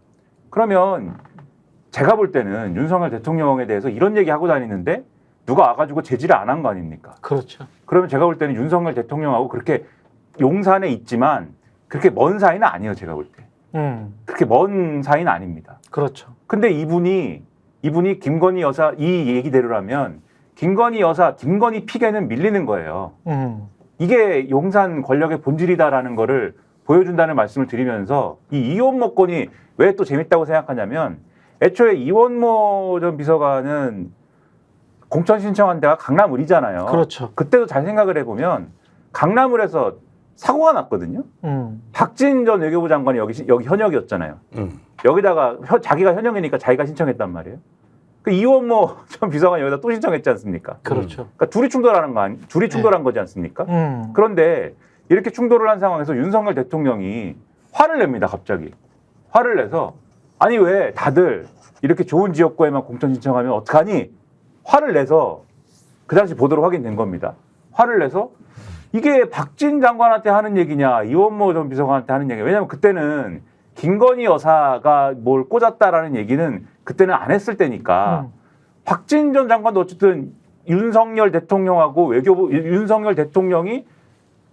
그러면 제가 볼 때는 윤석열 대통령에 대해서 이런 얘기 하고 다니는데 누가 와가지고 제지를 안 한 거 아닙니까? 그렇죠. 그러면 제가 볼 때는 윤석열 대통령하고 그렇게 용산에 있지만 그렇게 먼 사이는 아니에요. 제가 볼 때. 그렇게 먼 사이는 아닙니다. 그렇죠. 근데 이분이 김건희 여사 이 얘기대로라면 김건희 여사, 김건희 픽에는 밀리는 거예요. 이게 용산 권력의 본질이다라는 거를 보여준다는 말씀을 드리면서 이 이원모 건이 왜 또 재밌다고 생각하냐면 애초에 이원모 전 비서관은 공천 신청한 데가 강남을이잖아요. 그렇죠. 그때도 잘 생각을 해보면 강남을에서 사고가 났거든요. 박진 전 외교부 장관이 여기 현역이었잖아요. 여기다가 자기가 현역이니까 자기가 신청했단 말이에요. 그 이원모 전 비서관이 여기다 또 신청했지 않습니까? 그렇죠. 그러니까 둘이 충돌한 거지 않습니까? 그런데 이렇게 충돌을 한 상황에서 윤석열 대통령이 화를 냅니다. 갑자기 화를 내서 아니 왜 다들 이렇게 좋은 지역구에만 공천 신청하면 어떡하니? 화를 내서 그 당시 보도로 확인된 겁니다. 화를 내서 이게 박진 장관한테 하는 얘기냐 이원모 전 비서관한테 하는 얘기냐. 왜냐하면 그때는 김건희 여사가 뭘 꽂았다라는 얘기는 그때는 안 했을 때니까 박진 전 장관도 어쨌든 윤석열 대통령하고 윤석열 대통령이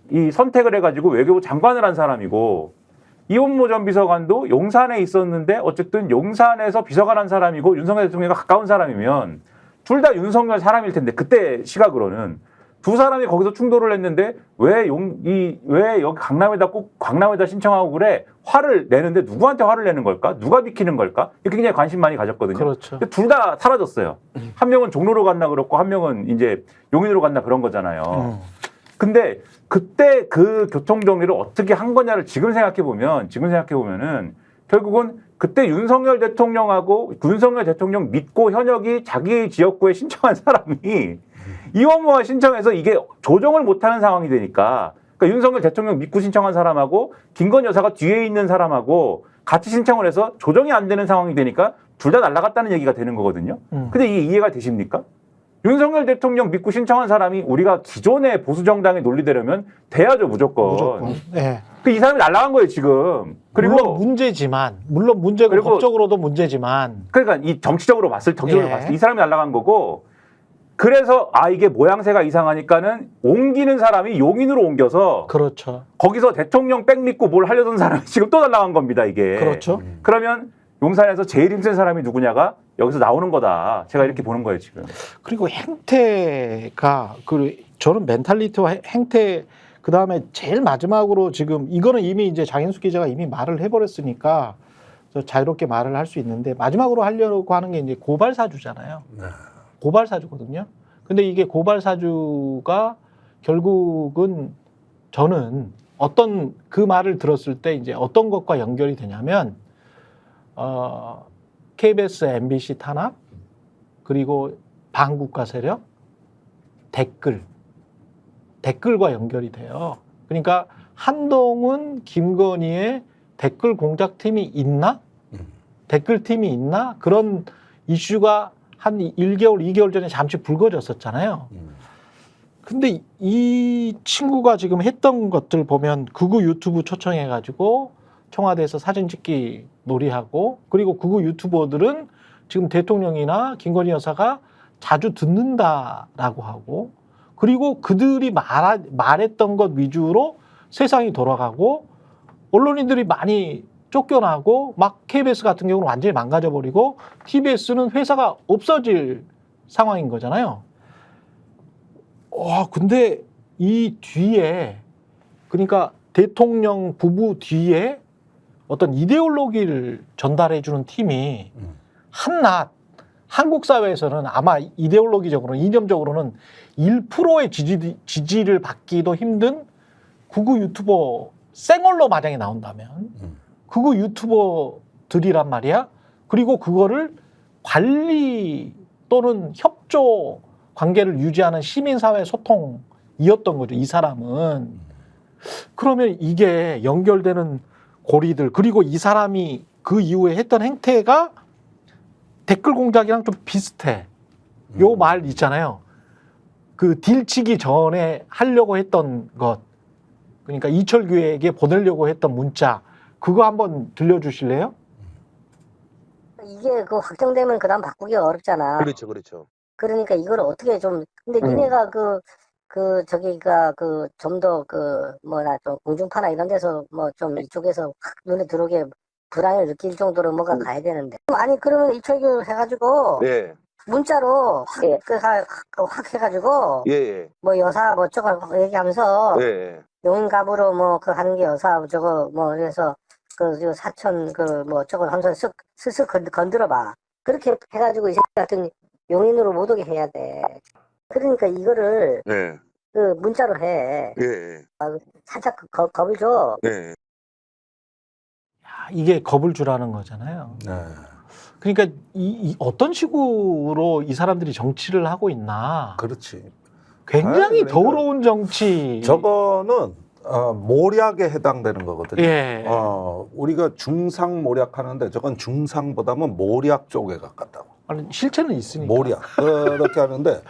이 선택을 해가지고 외교부 장관을 한 사람이고 이원모 전 비서관도 용산에 있었는데 어쨌든 용산에서 비서관 한 사람이고 윤석열 대통령과 가까운 사람이면 둘 다 윤석열 사람일 텐데 그때 시각으로는 두 사람이 거기서 충돌을 했는데 왜 여기 강남에다 신청하고 그래? 화를 내는데 누구한테 화를 내는 걸까? 누가 비키는 걸까? 이렇게 굉장히 관심 많이 가졌거든요. 그렇죠. 둘 다 사라졌어요. 한 명은 종로로 갔나 그렇고 한 명은 이제 용인으로 갔나 그런 거잖아요. 근데 그때 그 교통정리를 어떻게 한 거냐를 지금 생각해 보면은 결국은 그때 윤석열 대통령 믿고 현역이 자기 지역구에 신청한 사람이 이원모가 신청해서 이게 조정을 못하는 상황이 되니까 그러니까 윤석열 대통령 믿고 신청한 사람하고 김건희 여사가 뒤에 있는 사람하고 같이 신청을 해서 조정이 안 되는 상황이 되니까 둘 다 날아갔다는 얘기가 되는 거거든요. 근데 이게 이해가 되십니까? 윤석열 대통령 믿고 신청한 사람이 우리가 기존의 보수 정당에 논리되려면 돼야죠, 무조건. 예. 이 사람이 날아간 거예요, 지금. 그리고 물론 문제지만, 물론 문제고 그리고 법적으로도 문제지만. 그러니까 이 정치적으로 봤을 때 이 사람이 날아간 거고, 그래서 이게 모양새가 이상하니까는 옮기는 사람이 용인으로 옮겨서 그렇죠. 거기서 대통령 백 믿고 뭘 하려던 사람이 지금 또 날아간 겁니다, 이게. 그렇죠. 그러면 용산에서 제일 힘센 사람이 누구냐가 여기서 나오는 거다. 제가 이렇게 보는 거예요, 지금. 그리고 행태가 저는 멘탈리티와 행태 그다음에 제일 마지막으로 지금 이거는 이미 이제 장인숙 기자가 이미 말을 해버렸으니까 자유롭게 말을 할 수 있는데 마지막으로 하려고 하는 게 이제 고발 사주잖아요. 네. 고발 사주거든요. 근데 이게 고발 사주가 결국은 저는 어떤 그 말을 들었을 때 이제 어떤 것과 연결이 되냐면 KBS, MBC 탄압 그리고 반국가 세력 댓글과 연결이 돼요. 그러니까 한동훈, 김건희의 댓글 공작팀이 있나? 댓글팀이 있나? 그런 이슈가 한 1개월, 2개월 전에 잠시 불거졌었잖아요. 근데 이 친구가 지금 했던 것들 보면 극우 유튜브 초청해가지고 청와대에서 사진 찍기 놀이하고 그리고 극우 유튜버들은 지금 대통령이나 김건희 여사가 자주 듣는다라고 하고 그리고 그들이 말했던 것 위주로 세상이 돌아가고 언론인들이 많이 쫓겨나고 막 KBS 같은 경우는 완전히 망가져버리고 TBS는 회사가 없어질 상황인 거잖아요. 근데 이 뒤에 그러니까 대통령 부부 뒤에 어떤 이데올로기를 전달해주는 팀이 한낱 한국 사회에서는 아마 이데올로기적으로는 이념적으로는 1%의 지지를 받기도 힘든 극우 유튜버 생얼로 만약에 나온다면 극우 유튜버들이란 말이야. 그리고 그거를 관리 또는 협조 관계를 유지하는 시민사회 소통이었던 거죠. 이 사람은. 그러면 이게 연결되는 고리들 그리고 이 사람이 그 이후에 했던 행태가 댓글 공작이랑 좀 비슷해. 요 말 있잖아요. 그 딜치기 전에 하려고 했던 것. 그러니까 이철규에게 보내려고 했던 문자. 그거 한번 들려주실래요? 이게 그 확정되면 그 다음 바꾸기 어렵잖아. 그렇죠, 그렇죠. 그러니까 이걸 어떻게 좀, 근데 니네가 좀 더 좀 공중파나 이런 데서 뭐 좀 이쪽에서 확 눈에 들어오게 불안을 느낄 정도로 뭐가 가야 되는데. 아니, 그러면 이철규 해가지고 예, 문자로 확 해가지고 예, 뭐 여사 뭐 저거 얘기하면서 예, 예. 용인갑으로 뭐 그 하는 게 여사 저거 뭐 그래서 그 사천 뭐 저거 하면서 쓱쓱 건드려봐. 그렇게 해가지고 이 새끼 같은 용인으로 못 오게 해야 돼. 그러니까 이거를 예, 그 문자로 해. 예, 살짝 겁을 줘. 예. 이게 겁을 주라는 거잖아요. 네. 그러니까 이 어떤 식으로 이 사람들이 정치를 하고 있나. 그렇지. 굉장히 그러니까 더러운 정치. 저거는 모략에 해당되는 거거든요. 예. 우리가 중상 모략하는데 저건 중상보다는 모략 쪽에 가깝다고. 아니, 실체는 있으니까. 모략 그렇게 하는데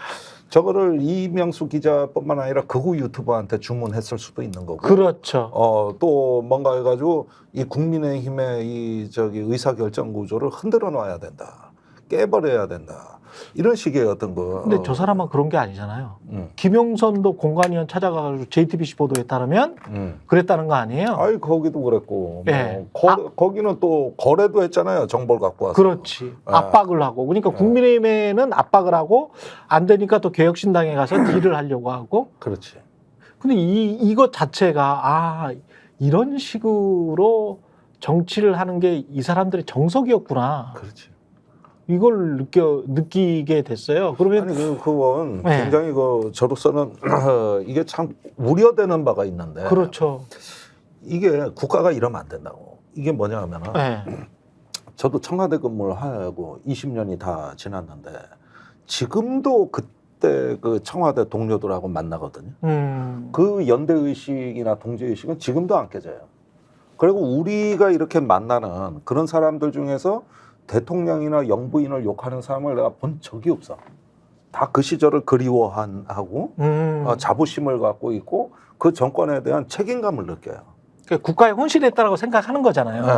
저거를 이명수 기자뿐만 아니라 극우 유튜버한테 주문했을 수도 있는 거고. 그렇죠. 또 뭔가 해가지고 이 국민의힘의 의사결정 구조를 흔들어 놔야 된다. 깨버려야 된다. 이런 식의 어떤 거. 근데 저 사람은 그런 게 아니잖아요. 음. 김용선도 공관위원 찾아가가지고 JTBC 보도에 따르면 그랬다는 거 아니에요? 아이 거기도 그랬고. 예. 거기는 또 거래도 했잖아요. 정보를 갖고 와서. 그렇지. 압박을 하고. 그러니까 국민의힘에는 압박을 하고 안 되니까 또 개혁신당에 가서 딜을 하려고 하고. 그렇지. 근데 이것 자체가 이런 식으로 정치를 하는 게 이 사람들의 정석이었구나. 그렇지. 이걸 느끼게 됐어요. 그러면 아니 그건 네. 굉장히 저로서는 이게 참 우려되는 바가 있는데. 그렇죠. 이게 국가가 이러면 안 된다고. 이게 뭐냐 하면은 네. 저도 청와대 근무를 하고 20년이 다 지났는데 지금도 20대 그 청와대 동료들하고 만나거든요. 음. 그 연대 의식이나 동지 의식은 지금도 안 깨져요. 그리고 우리가 이렇게 만나는 그런 사람들 중에서 대통령이나 영부인을 욕하는 사람을 내가 본 적이 없어. 다 그 시절을 그리워하고 자부심을 갖고 있고 그 정권에 대한 책임감을 느껴요. 그러니까 국가에 혼신했다라고 생각하는 거잖아요. 네.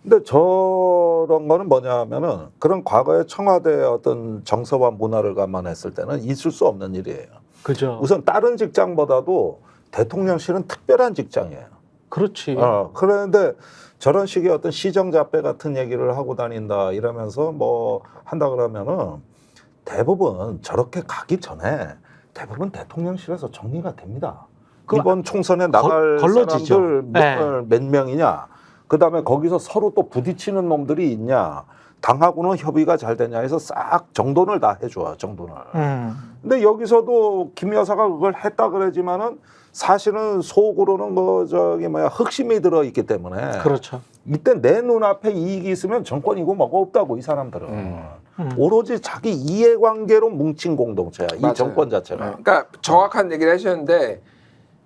근데 저런 거는 뭐냐면은 그런 과거의 청와대의 어떤 정서와 문화를 감안했을 때는 있을 수 없는 일이에요. 그죠. 우선 다른 직장보다도 대통령실은 특별한 직장이에요. 그렇지. 그런데 저런 식의 어떤 시정잡배 같은 얘기를 하고 다닌다 이러면서 뭐 한다 그러면은 대부분 저렇게 가기 전에 대부분 대통령실에서 정리가 됩니다. 이번 총선에 나갈 걸러지죠. 사람들 네. 몇 명이냐, 그다음에 거기서 서로 또 부딪히는 놈들이 있냐, 당하고는 협의가 잘 되냐 해서 싹 정돈을 다 해줘요. 정돈을. 근데 여기서도 김 여사가 그걸 했다 그러지만은 사실은 속으로는 흑심이 들어 있기 때문에 그렇죠. 이때 내 눈앞에 이익이 있으면 정권이고 뭐가 없다고 이 사람들은 오로지 자기 이해관계로 뭉친 공동체야. 이 맞아요. 정권 자체가. 그러니까 정확한 얘기를 하셨는데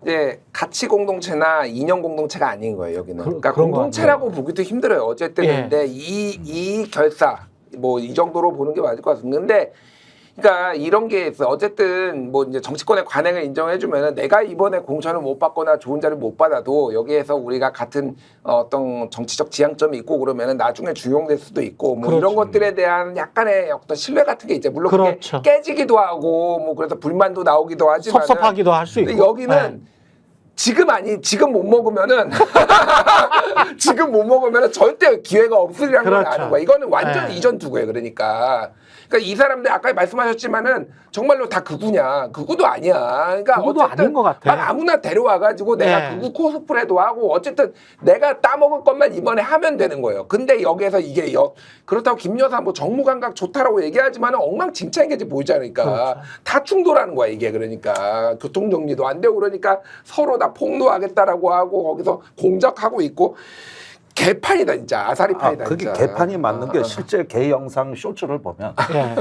이제 가치 공동체나 이념 공동체가 아닌 거예요 여기는. 그러니까 그런 거 공동체라고 보기도 힘들어요. 어쨌든 예. 근데 이 결사 뭐 이 정도로 보는 게 맞을 것 같습니다. 근데 그러니까 이런 게 있어. 어쨌든 뭐 이제 정치권의 관행을 인정해주면은 내가 이번에 공천을 못 받거나 좋은 자를 못 받아도 여기에서 우리가 같은 어떤 정치적 지향점이 있고 그러면은 나중에 중용될 수도 있고 뭐 그렇죠. 이런 것들에 대한 약간의 어떤 신뢰 같은 게 이제 물론 그렇죠. 그게 깨지기도 하고 뭐 그래서 불만도 나오기도 하지만 섭섭하기도 할 수 있고. 근데 여기는 지금 못 먹으면은 지금 못 먹으면은 절대 기회가 없으리라는 걸 그렇죠. 아는 거야. 이거는 완전 네. 이전 투구예요. 그러니까 이 사람들 아까 말씀하셨지만은 정말로 다 극우냐? 극우도 아니야. 그러니까 극우도 어쨌든 아닌 것 같아. 막 아무나 데려와가지고 내가 네. 극우 코스프레도 하고 어쨌든 내가 따먹을 것만 이번에 하면 되는 거예요. 근데 여기에서 이게 그렇다고 김 여사 뭐 정무감각 좋다라고 얘기하지만은 엉망진창인 게 보이지 않으니까 그렇죠. 다 충돌하는 거야 이게. 그러니까 교통정리도 안 되고 그러니까 서로 다 폭로하겠다라고 하고 거기서 공작하고 있고 개판이다 진짜. 아사리판이다. 그게 진짜. 개판이 맞는 게 실제 개 영상 쇼츠를 보면 예.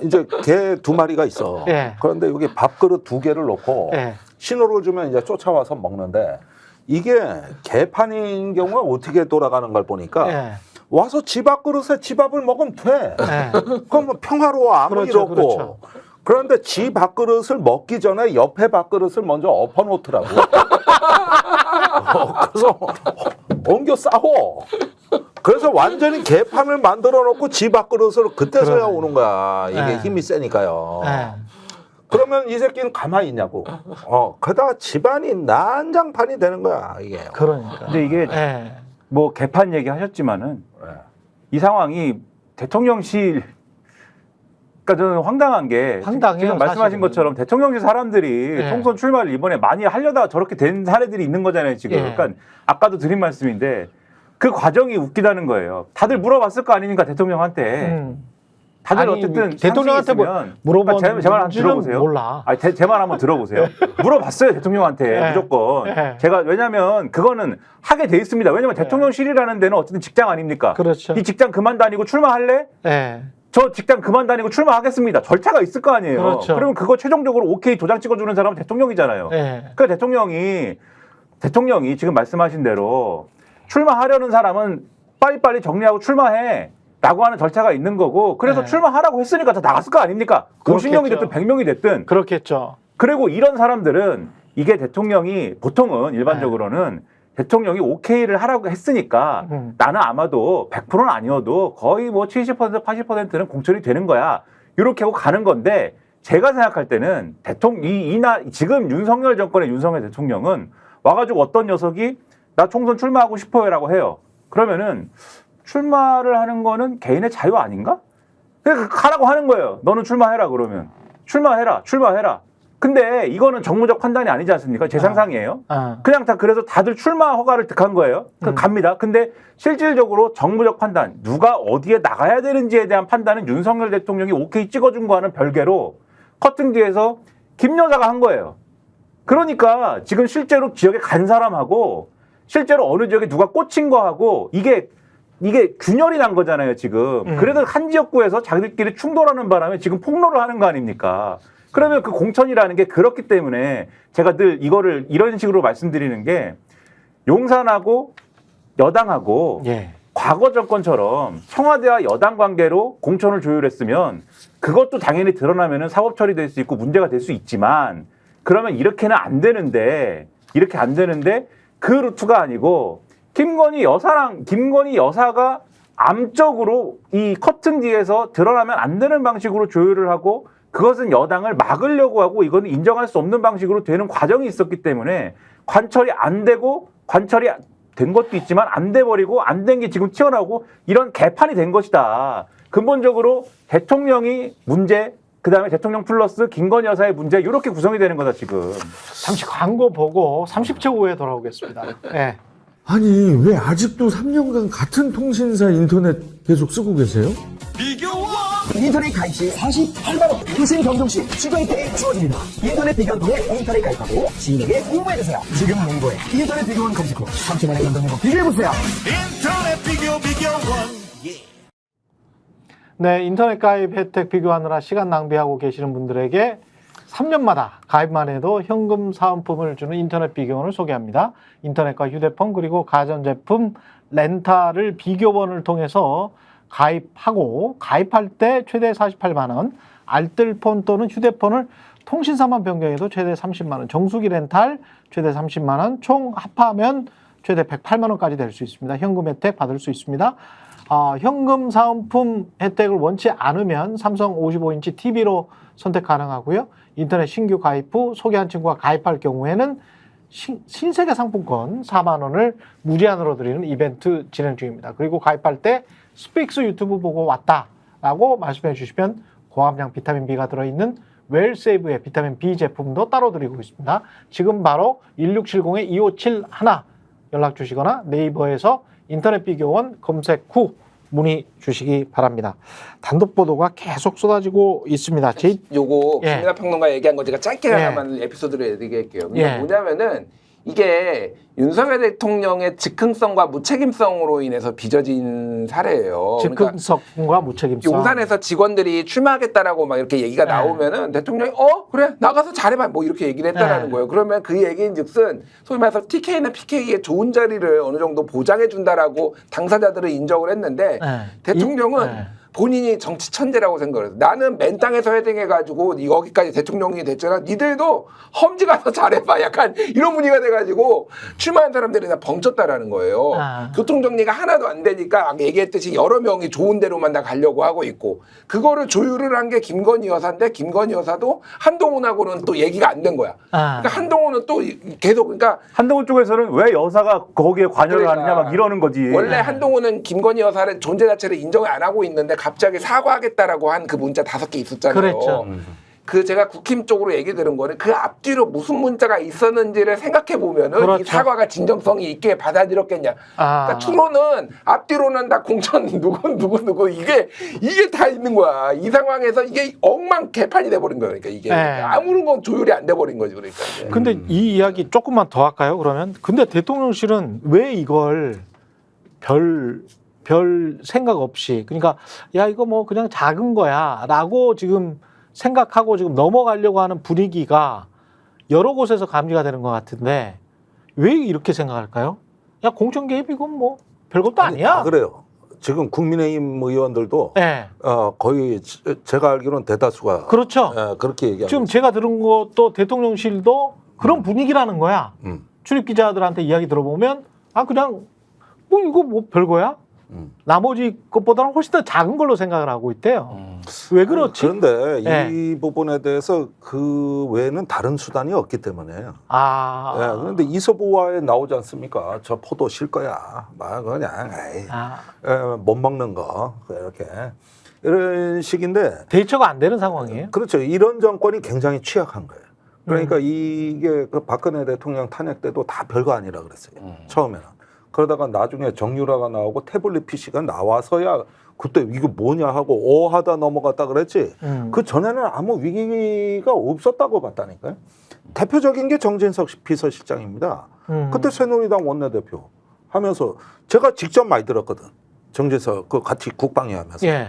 이제 개 2마리가 있어. 예. 그런데 여기 밥그릇 2개를 놓고 예. 신호를 주면 이제 쫓아와서 먹는데 이게 개판인 경우가 어떻게 돌아가는 걸 보니까 예. 와서 집 앞그릇에 집밥을 먹으면 돼. 예. 그럼 뭐 평화로워 아무 일 그렇죠, 없고. 그렇죠. 그런데 집 밥그릇을 먹기 전에 옆에 밥그릇을 먼저 엎어놓더라고. 그래서 옮겨 싸워. 그래서 완전히 개판을 만들어 놓고 집 밥그릇으로 그때서야 그러네. 오는 거야. 이게 네. 힘이 세니까요. 예. 그러면 이 새끼는 가만히 있냐고. 그러다가 집안이 난장판이 되는 거야 이게. 그러니까. 근데 이게 예. 뭐 개판 얘기 하셨지만은 네. 이 상황이 대통령실 그러니까 저는 황당한 게 황당해요, 지금 말씀하신 사실은. 것처럼 대통령실 사람들이 네. 총선 출마를 이번에 많이 하려다가 저렇게 된 사례들이 있는 거잖아요 지금. 예. 그러니까 아까도 드린 말씀인데 그 과정이 웃기다는 거예요. 다들 물어봤을 거 아닙니까 대통령한테. 다들 아니, 어쨌든 대통령한테 물어본 물어본 제말 한번 들어보세요. 몰라. 아니 제 말 한번 들어보세요. 물어봤어요 대통령한테 네. 무조건. 네. 제가 왜냐하면 그거는 하게 돼 있습니다. 왜냐면 네. 대통령실이라는 데는 어쨌든 직장 아닙니까? 그렇죠. 이 직장 그만 다니고 출마할래? 예. 저 직장 그만 다니고 출마하겠습니다. 절차가 있을 거 아니에요. 그렇죠. 그러면 그거 최종적으로 오케이 도장 찍어주는 사람은 대통령이잖아요. 예. 그 대통령이 지금 말씀하신 대로 출마하려는 사람은 빨리빨리 정리하고 출마해. 라고 하는 절차가 있는 거고 그래서 네. 출마하라고 했으니까 다 나갔을 거 아닙니까? 그렇겠죠. 50명이 됐든 100명이 됐든. 그렇겠죠. 그리고 이런 사람들은 이게 대통령이 보통은 일반적으로는 대통령이 오케이를 하라고 했으니까 나는 아마도 100%는 아니어도 거의 뭐 70% 80%는 공천이 되는 거야. 이렇게 하고 가는 건데 제가 생각할 때는 지금 윤석열 정권의 윤석열 대통령은 와가지고 어떤 녀석이 나 총선 출마하고 싶어요라고 해요. 그러면은 출마를 하는 거는 개인의 자유 아닌가? 그냥 하라고 하는 거예요. 너는 출마해라 그러면. 출마해라. 근데 이거는 정무적 판단이 아니지 않습니까? 제 상상이에요. 그냥 그래서 다들 출마 허가를 득한 거예요. 갑니다. 근데 실질적으로 정무적 판단, 누가 어디에 나가야 되는지에 대한 판단은 윤석열 대통령이 오케이 찍어준 거와는 별개로 커튼 뒤에서 김 여사가 한 거예요. 그러니까 지금 실제로 지역에 간 사람하고 실제로 어느 지역에 누가 꽂힌 거하고 이게 이게 균열이 난 거잖아요, 지금. 그래서 한 지역구에서 자기들끼리 충돌하는 바람에 지금 폭로를 하는 거 아닙니까? 그러면 그 공천이라는 게 그렇기 때문에 제가 늘 이거를 이런 식으로 말씀드리는 게 용산하고 여당하고 예. 과거 정권처럼 청와대와 여당 관계로 공천을 조율했으면 그것도 당연히 드러나면은 사법 처리될 수 있고 문제가 될 수 있지만 그러면 이렇게는 안 되는데 이렇게 안 되는데 그 루트가 아니고 김건희 여사가 암적으로 이 커튼 뒤에서 드러나면 안 되는 방식으로 조율을 하고 그것은 여당을 막으려고 하고 이거는 인정할 수 없는 방식으로 되는 과정이 있었기 때문에 관철이 안 되고 관철이 된 것도 있지만 안 돼 버리고 안 된 게 지금 튀어나오고 이런 개판이 된 것이다. 근본적으로 대통령이 문제, 그다음에 대통령 플러스 김건희 여사의 문제 이렇게 구성이 되는 거다 지금. 잠시 광고 보고 30초 후에 돌아오겠습니다. 예. 아니 왜 아직도 3년간 같은 통신사 인터넷 계속 쓰고 계세요? 인터넷 가입 시 48만원 교신 경정 시 추가 혜택이 주어집니다. 인터넷 비교원 통해 인터넷 가입하고 지인에게 홍보해주세요. 지금 홍보에 인터넷 비교원 검색 후 3초만에 감동해보 비교해보세요. 네, 인터넷 가입 혜택 비교하느라 시간 낭비하고 계시는 분들에게 3년마다 가입만 해도 현금 사은품을 주는 인터넷 비교원을 소개합니다. 인터넷과 휴대폰 그리고 가전제품 렌탈을 비교원을 통해서 가입하고 가입할 때 최대 48만 원, 알뜰폰 또는 휴대폰을 통신사만 변경해도 최대 30만 원, 정수기 렌탈 최대 30만 원, 총 합하면 최대 108만 원까지 될 수 있습니다. 현금 혜택 받을 수 있습니다. 현금 사은품 혜택을 원치 않으면 삼성 55인치 TV로 선택 가능하고요. 인터넷 신규 가입 후 소개한 친구가 가입할 경우에는 신세계 상품권 4만 원을 무제한으로 드리는 이벤트 진행 중입니다. 그리고 가입할 때 스픽스 유튜브 보고 왔다라고 말씀해 주시면 고함량 비타민 B가 들어있는 웰세이브의 비타민 B 제품도 따로 드리고 있습니다. 지금 바로 1670-2571 연락 주시거나 네이버에서 인터넷 비교원 검색 후 문의 주시기 바랍니다. 단독 보도가 계속 쏟아지고 있습니다. 요거 예. 김민하 평론가 얘기한 거 제가 짧게 예. 하나만 에피소드로 얘기할게요. 예. 뭐냐면은 이게 윤석열 대통령의 즉흥성과 무책임성으로 인해서 빚어진 사례예요. 그러니까 즉흥성과 무책임성. 용산에서 직원들이 출마하겠다라고 막 이렇게 얘기가 네. 나오면은 대통령이 그래 나가서 잘해봐 뭐 이렇게 얘기를 했다라는 네. 거예요. 그러면 그 얘기인즉슨 소위 말해서 TK나 PK의 좋은 자리를 어느 정도 보장해 준다라고 당사자들은 인정을 했는데 네. 대통령은 네. 본인이 정치 천재라고 생각해요. 나는 맨 땅에서 회등해가지고 여기까지 대통령이 됐잖아. 니들도 험지 가서 잘해봐. 약간 이런 분위기가 돼가지고 출마한 사람들이 다 벙쪘다라는 거예요. 교통정리가 하나도 안 되니까 아까 얘기했듯이 여러 명이 좋은 데로만 다 가려고 하고 있고 그거를 조율을 한 게 김건희 여사인데 김건희 여사도 한동훈하고는 또 얘기가 안 된 거야. 그러니까 한동훈은 또 계속 그러니까 한동훈 쪽에서는 왜 여사가 거기에 관여를 그러니까. 하느냐 막 이러는 거지. 원래 한동훈은 김건희 여사의 존재 자체를 인정을 안 하고 있는데 갑자기 사과하겠다라고 한 그 문자 5개 있었잖아요. 그랬죠. 그 제가 국힘 쪽으로 얘기 들은 거는 그 앞뒤로 무슨 문자가 있었는지를 생각해 보면은 그렇죠. 이 사과가 진정성이 있게 받아들였겠냐. 그러니까 추론은 앞뒤로는 다 공천 누구 이게 다 있는 거야. 이 상황에서 이게 엉망 개판이 돼 버린 거야. 그러니까 이게 네. 아무런 건 조율이 안 돼 버린 거지. 그러니까. 이제. 근데 이 이야기 조금만 더 할까요? 그러면 근데 대통령실은 왜 이걸 별 생각 없이 그러니까 야 이거 뭐 그냥 작은 거야라고 지금 생각하고 지금 넘어가려고 하는 분위기가 여러 곳에서 감지가 되는 것 같은데 왜 이렇게 생각할까요? 야 공천 개입 이건 뭐 별것도 아니야. 다 그래요. 지금 국민의힘 의원들도 네. 거의 제가 알기로는 대다수가 그렇죠. 그렇게 얘기하고 지금 있어요. 제가 들은 것도 대통령실도 그런 분위기라는 거야. 출입 기자들한테 이야기 들어보면 그냥 뭐 이거 뭐 별거야? 나머지 것보다는 훨씬 더 작은 걸로 생각을 하고 있대요. 왜 그렇지? 그런데 네. 이 부분에 대해서 그 외에는 다른 수단이 없기 때문에요. 그런데 이서부화에 나오지 않습니까? 저 포도 실 거야. 막 그냥 못 먹는 거 이렇게 이런 식인데 대처가 안 되는 상황이에요. 그렇죠. 이런 정권이 굉장히 취약한 거예요. 그러니까 이게 그 박근혜 대통령 탄핵 때도 다 별거 아니라 그랬어요. 처음에는. 그러다가 나중에 정유라가 나오고 태블릿 PC가 나와서야 그때 이거 뭐냐 하고 하다 넘어갔다 그랬지. 그 전에는 아무 위기가 없었다고 봤다니까요. 대표적인 게 정진석 비서실장입니다. 그때 새누리당 원내대표 하면서 제가 직접 많이 들었거든. 정재석 그 같이 국방위 하면서 예.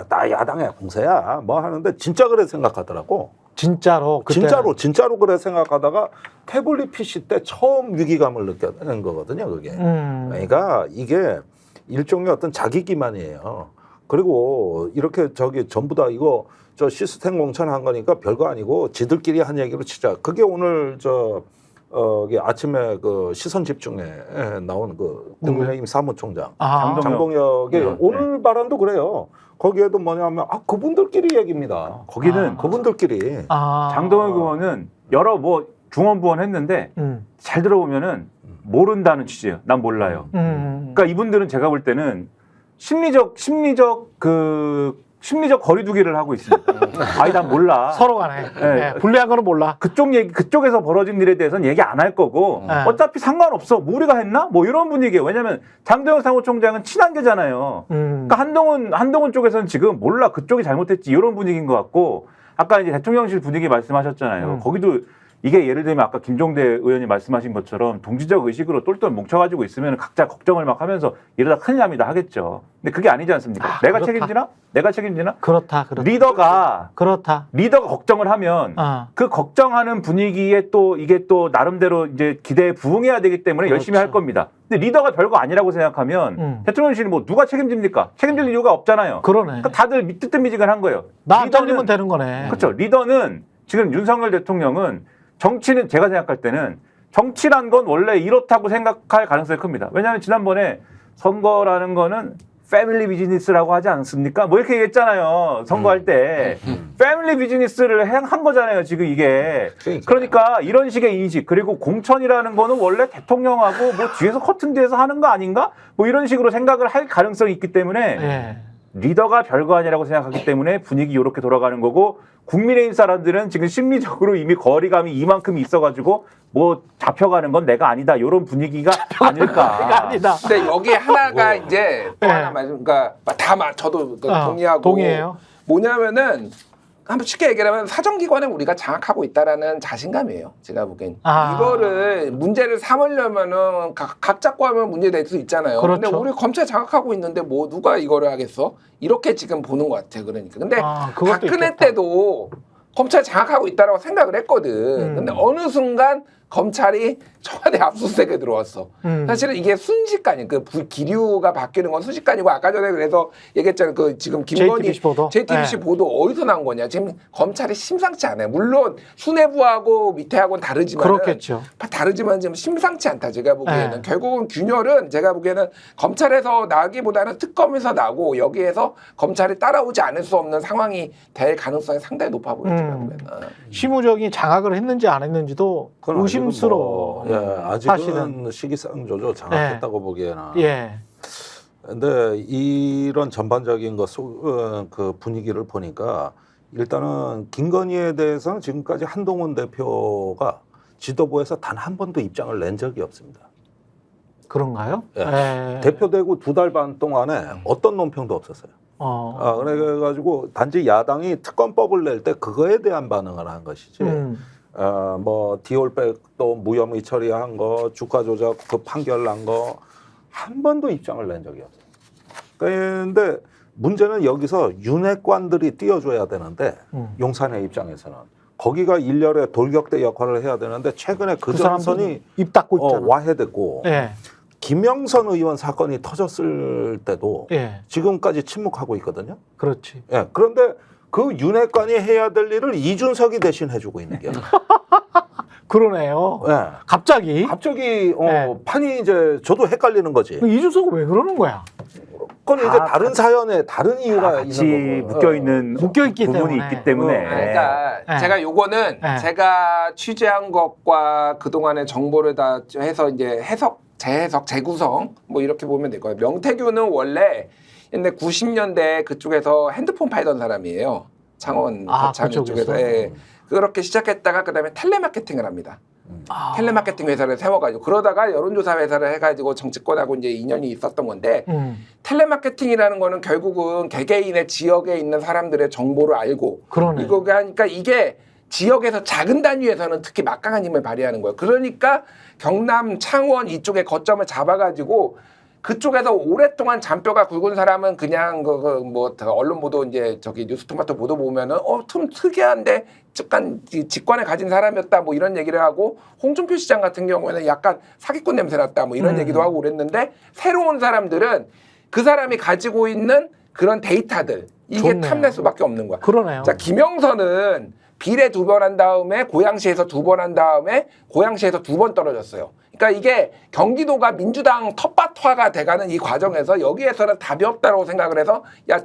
나 야당의 공세야 뭐 하는데 진짜 그래 생각하더라고. 진짜로 그때 진짜로 그래 생각하다가 태블릿 PC 때 처음 위기감을 느껴낸 거거든요, 그게. 그러니까 이게 일종의 어떤 자기 기만이에요. 그리고 이렇게 전부 다 이거 저 시스템 공천한 거니까 별거 아니고 지들끼리 한 얘기로 치자. 그게 오늘 이게 아침에 그 시선 집중에 나온 그 국민의힘 사무총장 장동혁의 오늘 발언도 그래요. 거기에도 뭐냐면 그분들끼리 얘기입니다. 거기는 그분들끼리. 장동혁 의원은 여러 뭐 중원부원 했는데 잘 들어보면은 모른다는 취지예요. 난 몰라요. 그러니까 이분들은 제가 볼 때는 심리적 거리두기를 하고 있습니다. 아니 난 몰라. 서로 간에 네. 불리한 거는 몰라. 그쪽에서 벌어진 일에 대해서는 얘기 안 할 거고 어차피 상관없어. 뭐 우리가 했나? 뭐 이런 분위기예요. 왜냐하면 장동혁 사무총장은 친한계잖아요. 그러니까 한동훈 쪽에서는 지금 몰라. 그쪽이 잘못했지. 이런 분위기인 것 같고 아까 이제 대통령실 분위기 말씀하셨잖아요. 거기도 이게 예를 들면 아까 김종대 의원이 말씀하신 것처럼 동지적 의식으로 똘똘 뭉쳐가지고 있으면 각자 걱정을 막 하면서 이러다 큰일 납니다 하겠죠. 근데 그게 아니지 않습니까? 내가 그렇다. 책임지나? 그렇다. 리더가 걱정을 하면 그 걱정하는 분위기에 또 이게 또 나름대로 이제 기대에 부응해야 되기 때문에 열심히 할 겁니다. 근데 리더가 별거 아니라고 생각하면 대통령실이 뭐 누가 책임집니까? 책임질 이유가 없잖아요. 그러네. 그러니까 다들 미뜨미지근한 거예요. 나 안 잘리면 되는 거네. 그렇죠. 리더는 지금 윤석열 대통령은 정치는 제가 생각할 때는 정치란 건 원래 이렇다고 생각할 가능성이 큽니다. 왜냐하면 지난번에 선거라는 거는 패밀리 비즈니스라고 하지 않습니까? 뭐 이렇게 얘기했잖아요. 선거할 때. 패밀리 비즈니스를 한 거잖아요. 지금 이게. 그러니까 이런 식의 인식 그리고 공천이라는 거는 원래 대통령하고 뭐 뒤에서 커튼 뒤에서 하는 거 아닌가? 뭐 이런 식으로 생각을 할 가능성이 있기 때문에 리더가 별거 아니라고 생각하기 때문에 분위기 이렇게 돌아가는 거고 국민의힘 사람들은 지금 심리적으로 이미 거리감이 이만큼 있어가지고 뭐 잡혀가는 건 내가 아니다 이런 분위기가 아닐까. 내가 아니다. 근데 여기 하나가 이제 또 하나 그러니까 저도 동의해요. 뭐냐면은 한번 쉽게 얘기하면 사정기관을 우리가 장악하고 있다라는 자신감이에요. 제가 보기엔 이거를 문제를 삼으려면은 각 잡고 하면 문제될 수 있잖아요. 그렇죠. 근데 우리 검찰 장악하고 있는데 뭐 누가 이거를 하겠어? 이렇게 지금 보는 것 같아요. 그러니까 근데 박근혜 있겠다. 때도 검찰 장악하고 있다라고 생각을 했거든. 근데 어느 순간 검찰이 청와대 압수수색에 들어왔어. 사실은 이게 순식간이 기류가 바뀌는 건 순식간이고 아까 전에 그래서 얘기했잖아요. 그 지금 김건희 JTBC 보도 어디서 나온 거냐. 지금 검찰이 심상치 않아요. 물론 수뇌부하고 밑에하고는 다르지만 그렇겠죠. 다르지만 지금 심상치 않다. 제가 보기에는 결국은 균열은 제가 보기에는 검찰에서 나기보다는 특검에서 나고 여기에서 검찰이 따라오지 않을 수 없는 상황이 될 가능성이 상당히 높아 보여요. 제가 보기에는. 실무적인 장악을 했는지 안 했는지도 의심스러워. 아직은 사실은. 시기상조죠. 장악했다고 보기에는. 예. 근데 이런 전반적인 그 분위기를 보니까 일단은 김건희에 대해서는 지금까지 한동훈 대표가 지도부에서 단 한 번도 입장을 낸 적이 없습니다. 그런가요? 대표되고 2달 반 동안에 어떤 논평도 없었어요. 그래가지고 단지 야당이 특검법을 낼 때 그거에 대한 반응을 한 것이지. 뭐 디올백도 무혐의 처리한 거, 주가 조작 그 판결 난 거 한 번도 입장을 낸 적이 없어요. 그런데 문제는 여기서 윤핵관들이 띄워줘야 되는데 용산의 입장에서는 거기가 일렬의 돌격대 역할을 해야 되는데 최근에 그 전선이 입 닫고 있잖아. 와해됐고 김영선 의원 사건이 터졌을 때도 지금까지 침묵하고 있거든요. 그렇지. 그런데 그 윤핵관이 해야 될 일을 이준석이 대신 해주고 있는 게. 그러네요. 갑자기 판이 이제 저도 헷갈리는 거지. 이준석은 왜 그러는 거야? 그건 이제 다른 사연에 다른 이유가 같이 있는 거고. 묶여있기 부분이 때문에. 있기 때문에. 그러니까 제가 요거는 제가 취재한 것과 그동안의 정보를 다 해서 이제 재해석, 재구성 뭐 이렇게 보면 될 거예요. 명태균은 원래 근데 90년대 그쪽에서 핸드폰 팔던 사람이에요. 창원 거창 쪽에서. 그렇게 시작했다가 그다음에 텔레마케팅을 합니다. 텔레마케팅 회사를 세워가지고 그러다가 여론조사 회사를 해가지고 정치권하고 이제 인연이 있었던 건데 텔레마케팅이라는 거는 결국은 개개인의 지역에 있는 사람들의 정보를 알고 이거가 하니까 이게 지역에서 작은 단위에서는 특히 막강한 힘을 발휘하는 거예요. 그러니까 경남, 창원 이쪽에 거점을 잡아가지고 그쪽에서 오랫동안 잔뼈가 굵은 사람은 그냥 뭐 언론 보도 이제 저기 뉴스토마토 보도 보면은 좀 특이한데 약간 직관에 가진 사람이었다 뭐 이런 얘기를 하고 홍준표 시장 같은 경우에는 약간 사기꾼 냄새 났다 뭐 이런 얘기도 하고 그랬는데 새로운 사람들은 그 사람이 가지고 있는 그런 데이터들 이게 좋네요. 탐낼 수밖에 없는 거야. 그러네요. 자, 김영선은 비례 2번 한 다음에 고양시에서 2번 한 다음에 고양시에서 2번 떨어졌어요. 그러니까 이게 경기도가 민주당 텃밭화가 돼가는 이 과정에서 여기에서는 답이 없다고 생각을 해서 야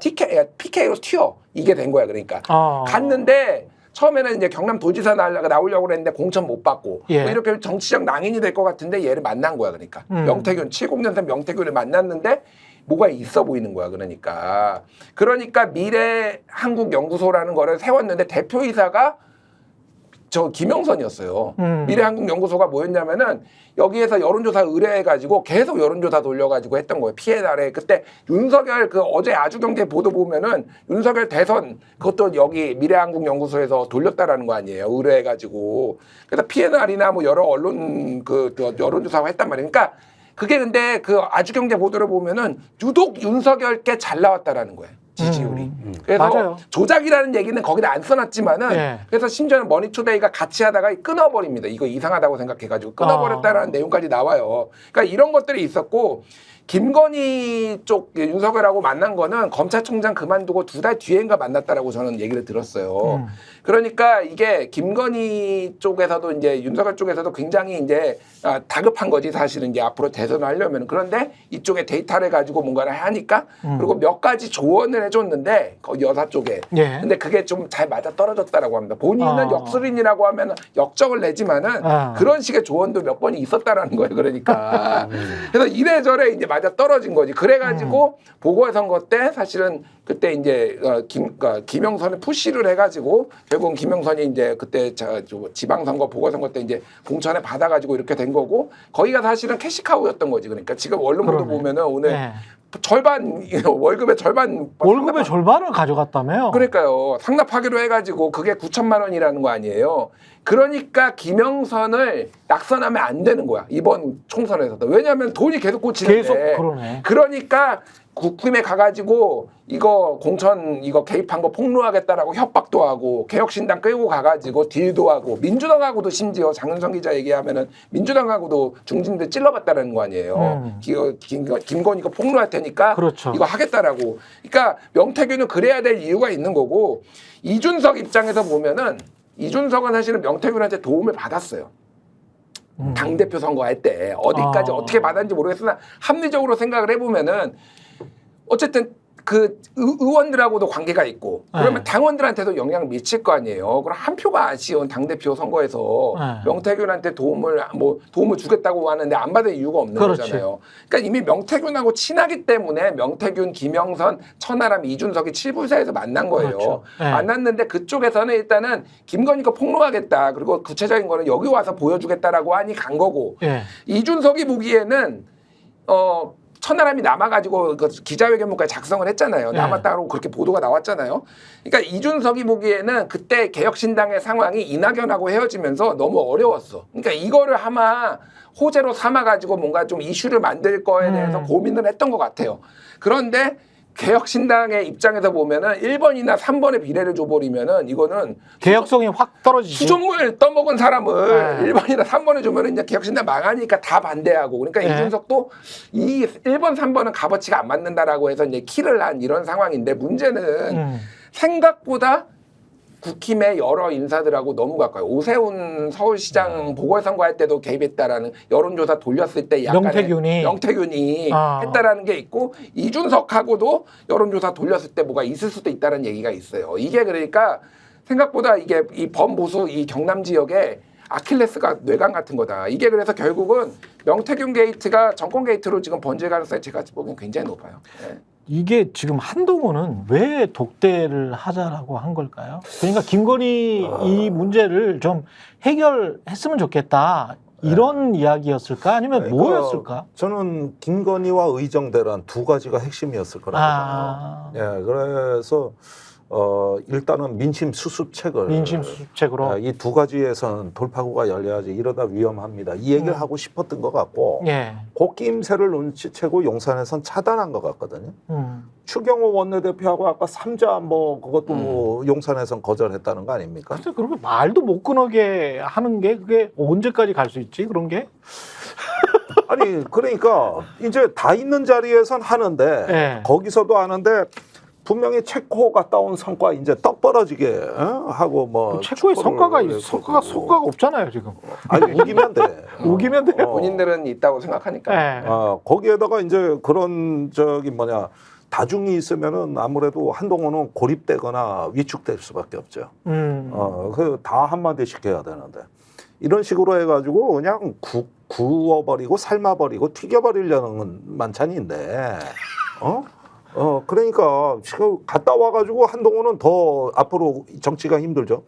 PK로 튀어 이게 된 거야. 그러니까 갔는데 처음에는 이제 경남 도지사 나오려고 그랬는데 공천 못 받고 예. 뭐 이렇게 정치적 낭인이 될 것 같은데 얘를 만난 거야. 그러니까 명태균 70년생 명태균을 만났는데 뭐가 있어 보이는 거야. 그러니까 미래한국연구소라는 거를 세웠는데 대표이사가 저 김영선이었어요. 미래한국연구소가 뭐였냐면은 여기에서 여론조사 의뢰해가지고 계속 여론조사 돌려가지고 했던 거예요. 피해 날에 그때 윤석열 어제 아주경제 보도 보면은 윤석열 대선 그것도 여기 미래한국연구소에서 돌렸다라는 거 아니에요. 의뢰해가지고 그래서 피해 날이나 뭐 여러 언론 여론조사가 했단 말이에요. 그러니까 그게 근데 그 아주경제 보도를 보면은 유독 윤석열께 잘 나왔다라는 거예요. 지지율이. 그래서 맞아요. 조작이라는 얘기는 거기다 안 써놨지만은 예. 그래서 심지어는 머니투데이가 같이 하다가 끊어버립니다. 이거 이상하다고 생각해가지고 끊어버렸다라는 내용까지 나와요. 그러니까 이런 것들이 있었고 김건희 쪽 윤석열하고 만난 거는 검찰총장 그만두고 2달 뒤엔가 만났다라고 저는 얘기를 들었어요. 그러니까 이게 김건희 쪽에서도 이제 윤석열 쪽에서도 굉장히 이제 다급한 거지 사실은 이제 앞으로 대선을 하려면. 그런데 이쪽에 데이터를 가지고 뭔가를 하니까 그리고 몇 가지 조언을 해줬는데 거기 여사 쪽에. 예. 근데 그게 좀 잘 맞아 떨어졌다라고 합니다. 본인은 역술인이라고 하면 역적을 내지만은 그런 식의 조언도 몇 번이 있었다라는 거예요. 그러니까 그래서 이래저래 이제 맞아 떨어진 거지. 그래가지고 보궐선거 때 사실은 그때 이제 김영선을 푸시를 해가지고 결국은 김영선이 이제 그때 지방선거 보궐선거 때 이제 공천에 받아가지고 이렇게 된 거고 거기가 사실은 캐시카우였던 거지. 그러니까 지금 언론보도 보면은 오늘 네. 절반 월급의 절반 월급의 절반을 가져갔다며요. 그러니까요. 상납하기로 해가지고 그게 9천만 원이라는 거 아니에요. 그러니까 김영선을 낙선하면 안 되는 거야. 이번 총선에서도. 왜냐하면 돈이 계속 꽂히는데. 계속 그러네. 그러니까 국힘에 가가지고 이거 공천 이거 개입한 거 폭로하겠다라고 협박도 하고 개혁신당 끌고 가가지고 딜도 하고 민주당하고도 심지어 장윤성 기자 얘기하면은 민주당하고도 중진들 찔러봤다라는 거 아니에요. 김건희가 폭로할 테니까 그렇죠. 이거 하겠다라고. 그러니까 명태균은 그래야 될 이유가 있는 거고 이준석 입장에서 보면은 이준석은 사실은 명태균한테 도움을 받았어요. 당대표 선거할 때 어디까지 어떻게 받았는지 모르겠으나 합리적으로 생각을 해보면은 어쨌든 그 의원들하고도 관계가 있고 그러면 당원들한테도 영향을 미칠 거 아니에요. 그럼 한 표가 아쉬운 당대표 선거에서 명태균한테 도움을 주겠다고 하는데 안 받을 이유가 없는 거잖아요. 그러니까 이미 명태균하고 친하기 때문에 명태균, 김영선, 천하람, 이준석이 7부사에서 만난 거예요. 그렇죠. 만났는데 그쪽에서는 일단은 김건희가 폭로하겠다. 그리고 구체적인 거는 여기 와서 보여주겠다라고 하니 간 거고 이준석이 보기에는 천하람이 남아가지고 그 기자회견문까지 작성을 했잖아요. 남았다고 그렇게 보도가 나왔잖아요. 그러니까 이준석이 보기에는 그때 개혁신당의 상황이 이낙연하고 헤어지면서 너무 어려웠어. 그러니까 이거를 아마 호재로 삼아가지고 뭔가 좀 이슈를 만들 거에 대해서 고민을 했던 것 같아요. 그런데 개혁신당의 입장에서 보면은 1번이나 3번의 비례를 줘버리면은 이거는 개혁성이 확 떨어지지. 수돗물 떠먹은 사람을 1번이나 3번을 주면은 이제 개혁신당 망하니까 다 반대하고 그러니까 이준석도 이 1번, 3번은 값어치가 안 맞는다라고 해서 이제 킬을 한 이런 상황인데 문제는 생각보다 국힘의 여러 인사들하고 너무 가까워요. 오세훈 서울시장 보궐선거 할 때도 개입했다라는 여론조사 돌렸을 때 약간의 명태균이 했다라는 게 있고 이준석하고도 여론조사 돌렸을 때 뭐가 있을 수도 있다는 얘기가 있어요. 이게 그러니까 생각보다 이게 이 범보수 이 경남 지역에 아킬레스가 뇌강 같은 거다. 이게 그래서 결국은 명태균 게이트가 정권 게이트로 지금 번질 가능성이 제가 보기엔 굉장히 높아요. 이게 지금 한동훈은 왜 독대를 하자라고 한 걸까요? 그러니까 김건희 이 문제를 좀 해결했으면 좋겠다. 이런 이야기였을까? 아니면 뭐였을까? 저는 김건희와 의정대란 두 가지가 핵심이었을 거라고 봐요. 그래서 일단은 민심 수습책을 민심 수습책으로. 이 두 가지에선 돌파구가 열려야지 이러다 위험합니다. 이 얘기를 하고 싶었던 것 같고 예. 그 끼임새를 눈치채고 용산에선 차단한 것 같거든요. 추경호 원내대표하고 아까 삼자 뭐 그것도 뭐 용산에선 거절했다는 거 아닙니까? 글쎄 그렇게 말도 못 끊어게 하는 게 그게 언제까지 갈 수 있지 그런 게? 아니 그러니까 이제 다 있는 자리에선 하는데 예. 거기서도 하는데 분명히 체코가 따온 성과 이제 떡 벌어지게 하고 뭐 그 체코의 축구를 성과가 없잖아요 지금. 아니 우기면 돼. 우기면 돼요. 본인들은 있다고 생각하니까. 예. 거기에다가 이제 그런 다중이 있으면은 아무래도 한동훈은 고립되거나 위축될 수밖에 없죠. 그 다 한마디씩 해야 되는데 이런 식으로 해가지고 그냥 구워버리고 삶아버리고 튀겨버리려는 만찬인데, 그러니까 지금 갔다 와가지고 한동훈은 더 앞으로 정치가 힘들죠.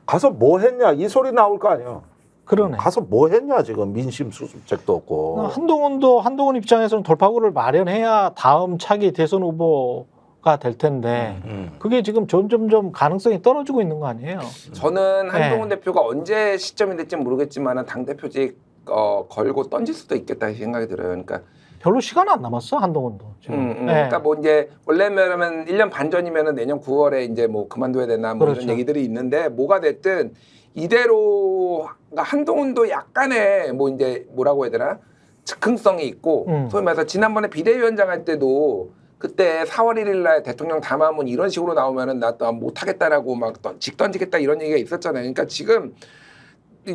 가서 뭐 했냐 이 소리 나올 거 아니야. 그러네. 가서 뭐 했냐 지금 민심 수습책도 없고. 한동훈 입장에서는 돌파구를 마련해야 다음 차기 대선 후보가 될 텐데 그게 지금 점점점 가능성이 떨어지고 있는 거 아니에요? 저는 한동훈 네. 대표가 언제 시점이 될지 모르겠지만 당 대표직 걸고 던질 수도 있겠다 생각이 들어요. 그러니까 별로 시간 안 남았어 한동훈도. 지금. 네. 그러니까 뭐 이제 원래면 1년 반 전이면은 내년 9월에 이제 뭐 그만둬야 되나 뭐 그렇죠. 이런 얘기들이 있는데 뭐가 됐든 이대로 그러니까 한동훈도 약간의 뭐 이제 뭐라고 해야 되나 즉흥성이 있고 소위 말해서 지난번에 비대위원장 할 때도 그때 4월 1일 날 대통령 담화문 이런 식으로 나오면은 나 또 못하겠다라고 막 직 던지겠다 이런 얘기가 있었잖아요. 그러니까 지금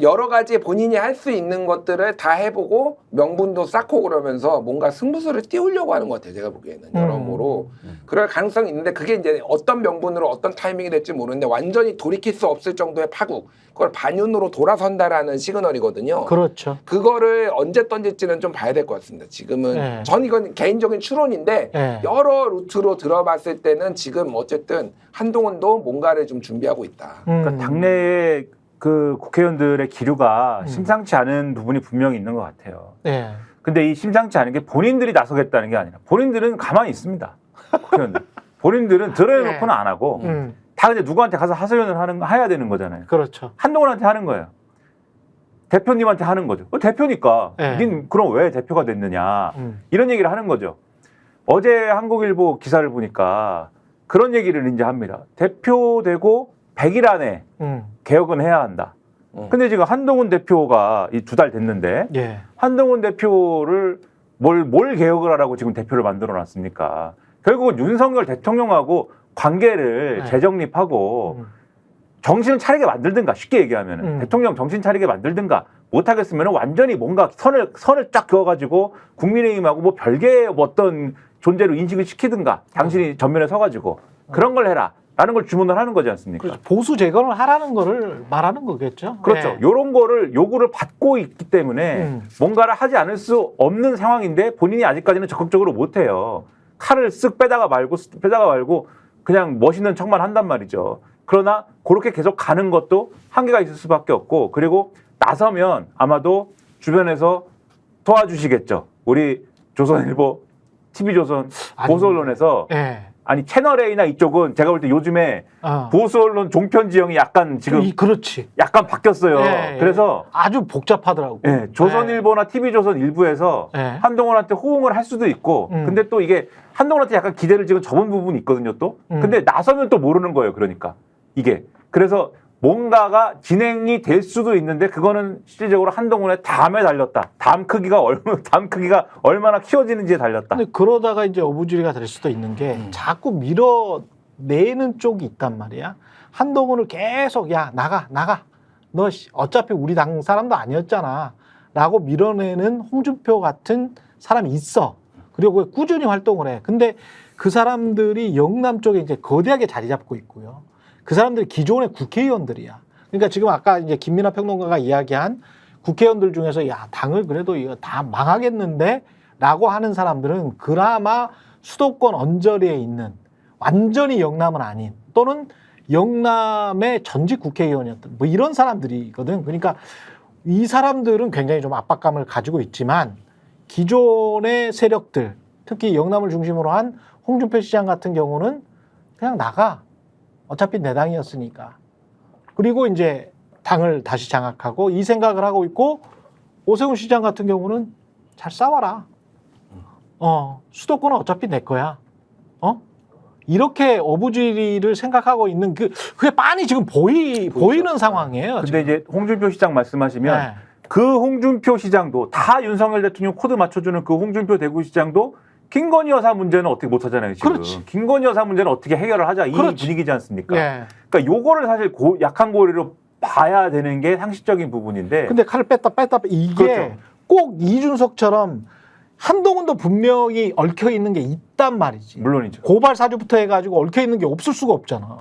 여러 가지 본인이 할 수 있는 것들을 다 해보고 명분도 쌓고 그러면서 뭔가 승부수를 띄우려고 하는 것 같아요. 제가 보기에는 여러모로 그럴 가능성이 있는데 그게 이제 어떤 명분으로 어떤 타이밍이 될지 모르는데 완전히 돌이킬 수 없을 정도의 파국 그걸 반윤으로 돌아선다라는 시그널이거든요. 그렇죠. 그거를 언제 던질지는 좀 봐야 될 것 같습니다. 지금은 네. 전 이건 개인적인 추론인데 네. 여러 루트로 들어봤을 때는 지금 어쨌든 한동훈도 뭔가를 좀 준비하고 있다. 그러니까 당내에 그 국회의원들의 기류가 심상치 않은 부분이 분명히 있는 것 같아요. 네. 근데 이 심상치 않은 게 본인들이 나서겠다는 게 아니라 본인들은 가만히 있습니다. 국회의원들. 본인들은 드러내놓고는 네. 안 하고 다 이제 누구한테 가서 하소연을 해야 되는 거잖아요. 그렇죠. 한동훈한테 하는 거예요. 대표님한테 하는 거죠. 대표니까. 네. 닌 그럼 왜 대표가 됐느냐. 이런 얘기를 하는 거죠. 어제 한국일보 기사를 보니까 그런 얘기를 이제 합니다. 대표되고 100일 안에 개혁은 해야 한다. 근데 지금 한동훈 대표가 이 2달 됐는데 예. 한동훈 대표를 뭘 개혁을 하라고 지금 대표를 만들어 놨습니까? 결국은 윤석열 대통령하고 관계를 네. 재정립하고 정신을 차리게 만들든가 쉽게 얘기하면 대통령 정신 차리게 만들든가 못하겠으면 완전히 뭔가 선을 쫙 그어가지고 국민의힘하고 뭐 별개의 어떤 존재로 인식을 시키든가 당신이 전면에 서가지고 그런 걸 해라. 라는 걸 주문을 하는 거지 않습니까? 그렇죠. 보수 재건을 하라는 거를 말하는 거겠죠. 그렇죠. 네. 이런 거를 요구를 받고 있기 때문에 뭔가를 하지 않을 수 없는 상황인데 본인이 아직까지는 적극적으로 못해요. 칼을 쓱 빼다가 말고 그냥 멋있는 척만 한단 말이죠. 그러나 그렇게 계속 가는 것도 한계가 있을 수밖에 없고 그리고 나서면 아마도 주변에서 도와주시겠죠. 우리 조선일보, TV조선, 보수 언론에서 예. 아니 채널A나 이쪽은 제가 볼 때 요즘에 보수 언론 종편 지형이 약간 지금 그렇지. 약간 바뀌었어요. 예, 예. 그래서 아주 복잡하더라고. 예, 조선일보나 TV조선 일부에서 예. 한동훈한테 호응을 할 수도 있고 근데 또 이게 한동훈한테 약간 기대를 지금 접은 부분이 있거든요 또. 근데 나서면 또 모르는 거예요. 그러니까 이게. 그래서 뭔가가 진행이 될 수도 있는데 그거는 실질적으로 한동훈의 다음에 달렸다. 다음 크기가 얼마나 키워지는지에 달렸다. 근데 그러다가 이제 어부지리가 될 수도 있는 게 자꾸 밀어내는 쪽이 있단 말이야. 한동훈을 계속 야 나가 너 어차피 우리 당 사람도 아니었잖아 라고 밀어내는 홍준표 같은 사람이 있어. 그리고 꾸준히 활동을 해. 근데 그 사람들이 영남 쪽에 이제 거대하게 자리 잡고 있고요. 그 사람들이 기존의 국회의원들이야. 그러니까 지금 아까 이제 김민하 평론가가 이야기한 국회의원들 중에서 야 당을 그래도 이거 다 망하겠는데 라고 하는 사람들은 그나마 수도권 언저리에 있는 완전히 영남은 아닌 또는 영남의 전직 국회의원이었던 뭐 이런 사람들이거든. 그러니까 이 사람들은 굉장히 좀 압박감을 가지고 있지만 기존의 세력들 특히 영남을 중심으로 한 홍준표 시장 같은 경우는 그냥 나가. 어차피 내 당이었으니까. 그리고 이제 당을 다시 장악하고 이 생각을 하고 있고 오세훈 시장 같은 경우는 잘 싸워라. 수도권은 어차피 내 거야. 이렇게 어부지리를 생각하고 있는 그게 빤히 지금 보이는 상황이에요. 근데 지금. 이제 홍준표 시장 말씀하시면 네. 그 홍준표 시장도 다 윤석열 대통령 코드 맞춰주는 그 홍준표 대구시장도 김건희 여사 문제는 어떻게 못 하잖아요. 지금. 그렇지. 김건희 여사 문제는 어떻게 해결을 하자 이 그렇지. 분위기지 않습니까? 예. 그러니까 요거를 사실 약한 고리로 봐야 되는 게 상식적인 부분인데. 근데 칼을 뺐다 이게 그렇죠. 꼭 이준석처럼 한동훈도 분명히 얽혀 있는 게 있단 말이지. 물론이죠. 고발 사주부터 해가지고 얽혀 있는 게 없을 수가 없잖아.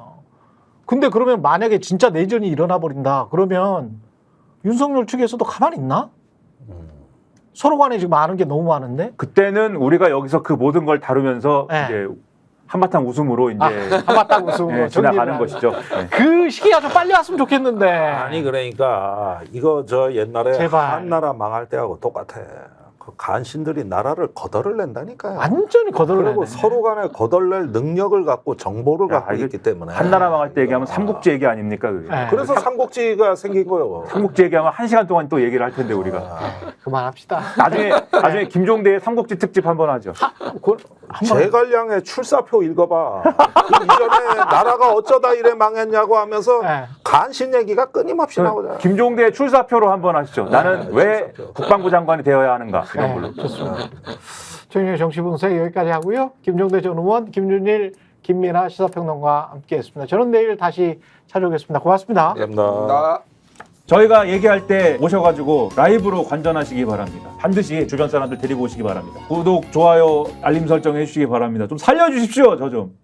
근데 그러면 만약에 진짜 내전이 일어나 버린다. 그러면 윤석열 측에서도 가만히 있나? 서로 간에 지금 아는 게 너무 많은데. 그때는 우리가 여기서 그 모든 걸 다루면서 네. 이제 한바탕 웃음으로 이제 한바탕 웃음으로 예, 지나가는 것이죠. 네. 그 시기가 좀 빨리 왔으면 좋겠는데. 아니 그러니까 이거 저 옛날에 제발. 한나라 망할 때하고 똑같아. 그 간신들이 나라를 거덜을 낸다니까요. 완전히 거덜나네. 그리고 서로 간에 거덜낼 능력을 갖고 정보를 야, 갖고 이게 있기 때문에 한나라 망할 때 얘기하면 삼국지 얘기 아닙니까? 그게? 네. 그래서 삼국지가 생긴 거예요. 삼국지 얘기하면 1시간 동안 또 얘기를 할 텐데 우리가 그만합시다. 나중에 김종대의 삼국지 특집 한번 하죠. 제갈량의 출사표 읽어봐. 그 이전에 나라가 어쩌다 이래 망했냐고 하면서 네. 간신 얘기가 끊임없이 나오잖아. 김종대의 출사표로 한번 하시죠. 나는 왜 출사표. 국방부 장관이 되어야 하는가 이런 네, 걸로. 좋습니다. 최영의 정치분석 여기까지 하고요. 김종대 전 의원, 김준일, 김민아 시사평론가와 함께했습니다. 저는 내일 다시 찾아오겠습니다. 고맙습니다. 나 저희가 얘기할 때 오셔가지고 라이브로 관전하시기 바랍니다. 반드시 주변 사람들 데리고 오시기 바랍니다. 구독, 좋아요, 알림 설정 해주시기 바랍니다. 좀 살려주십시오. 저 좀.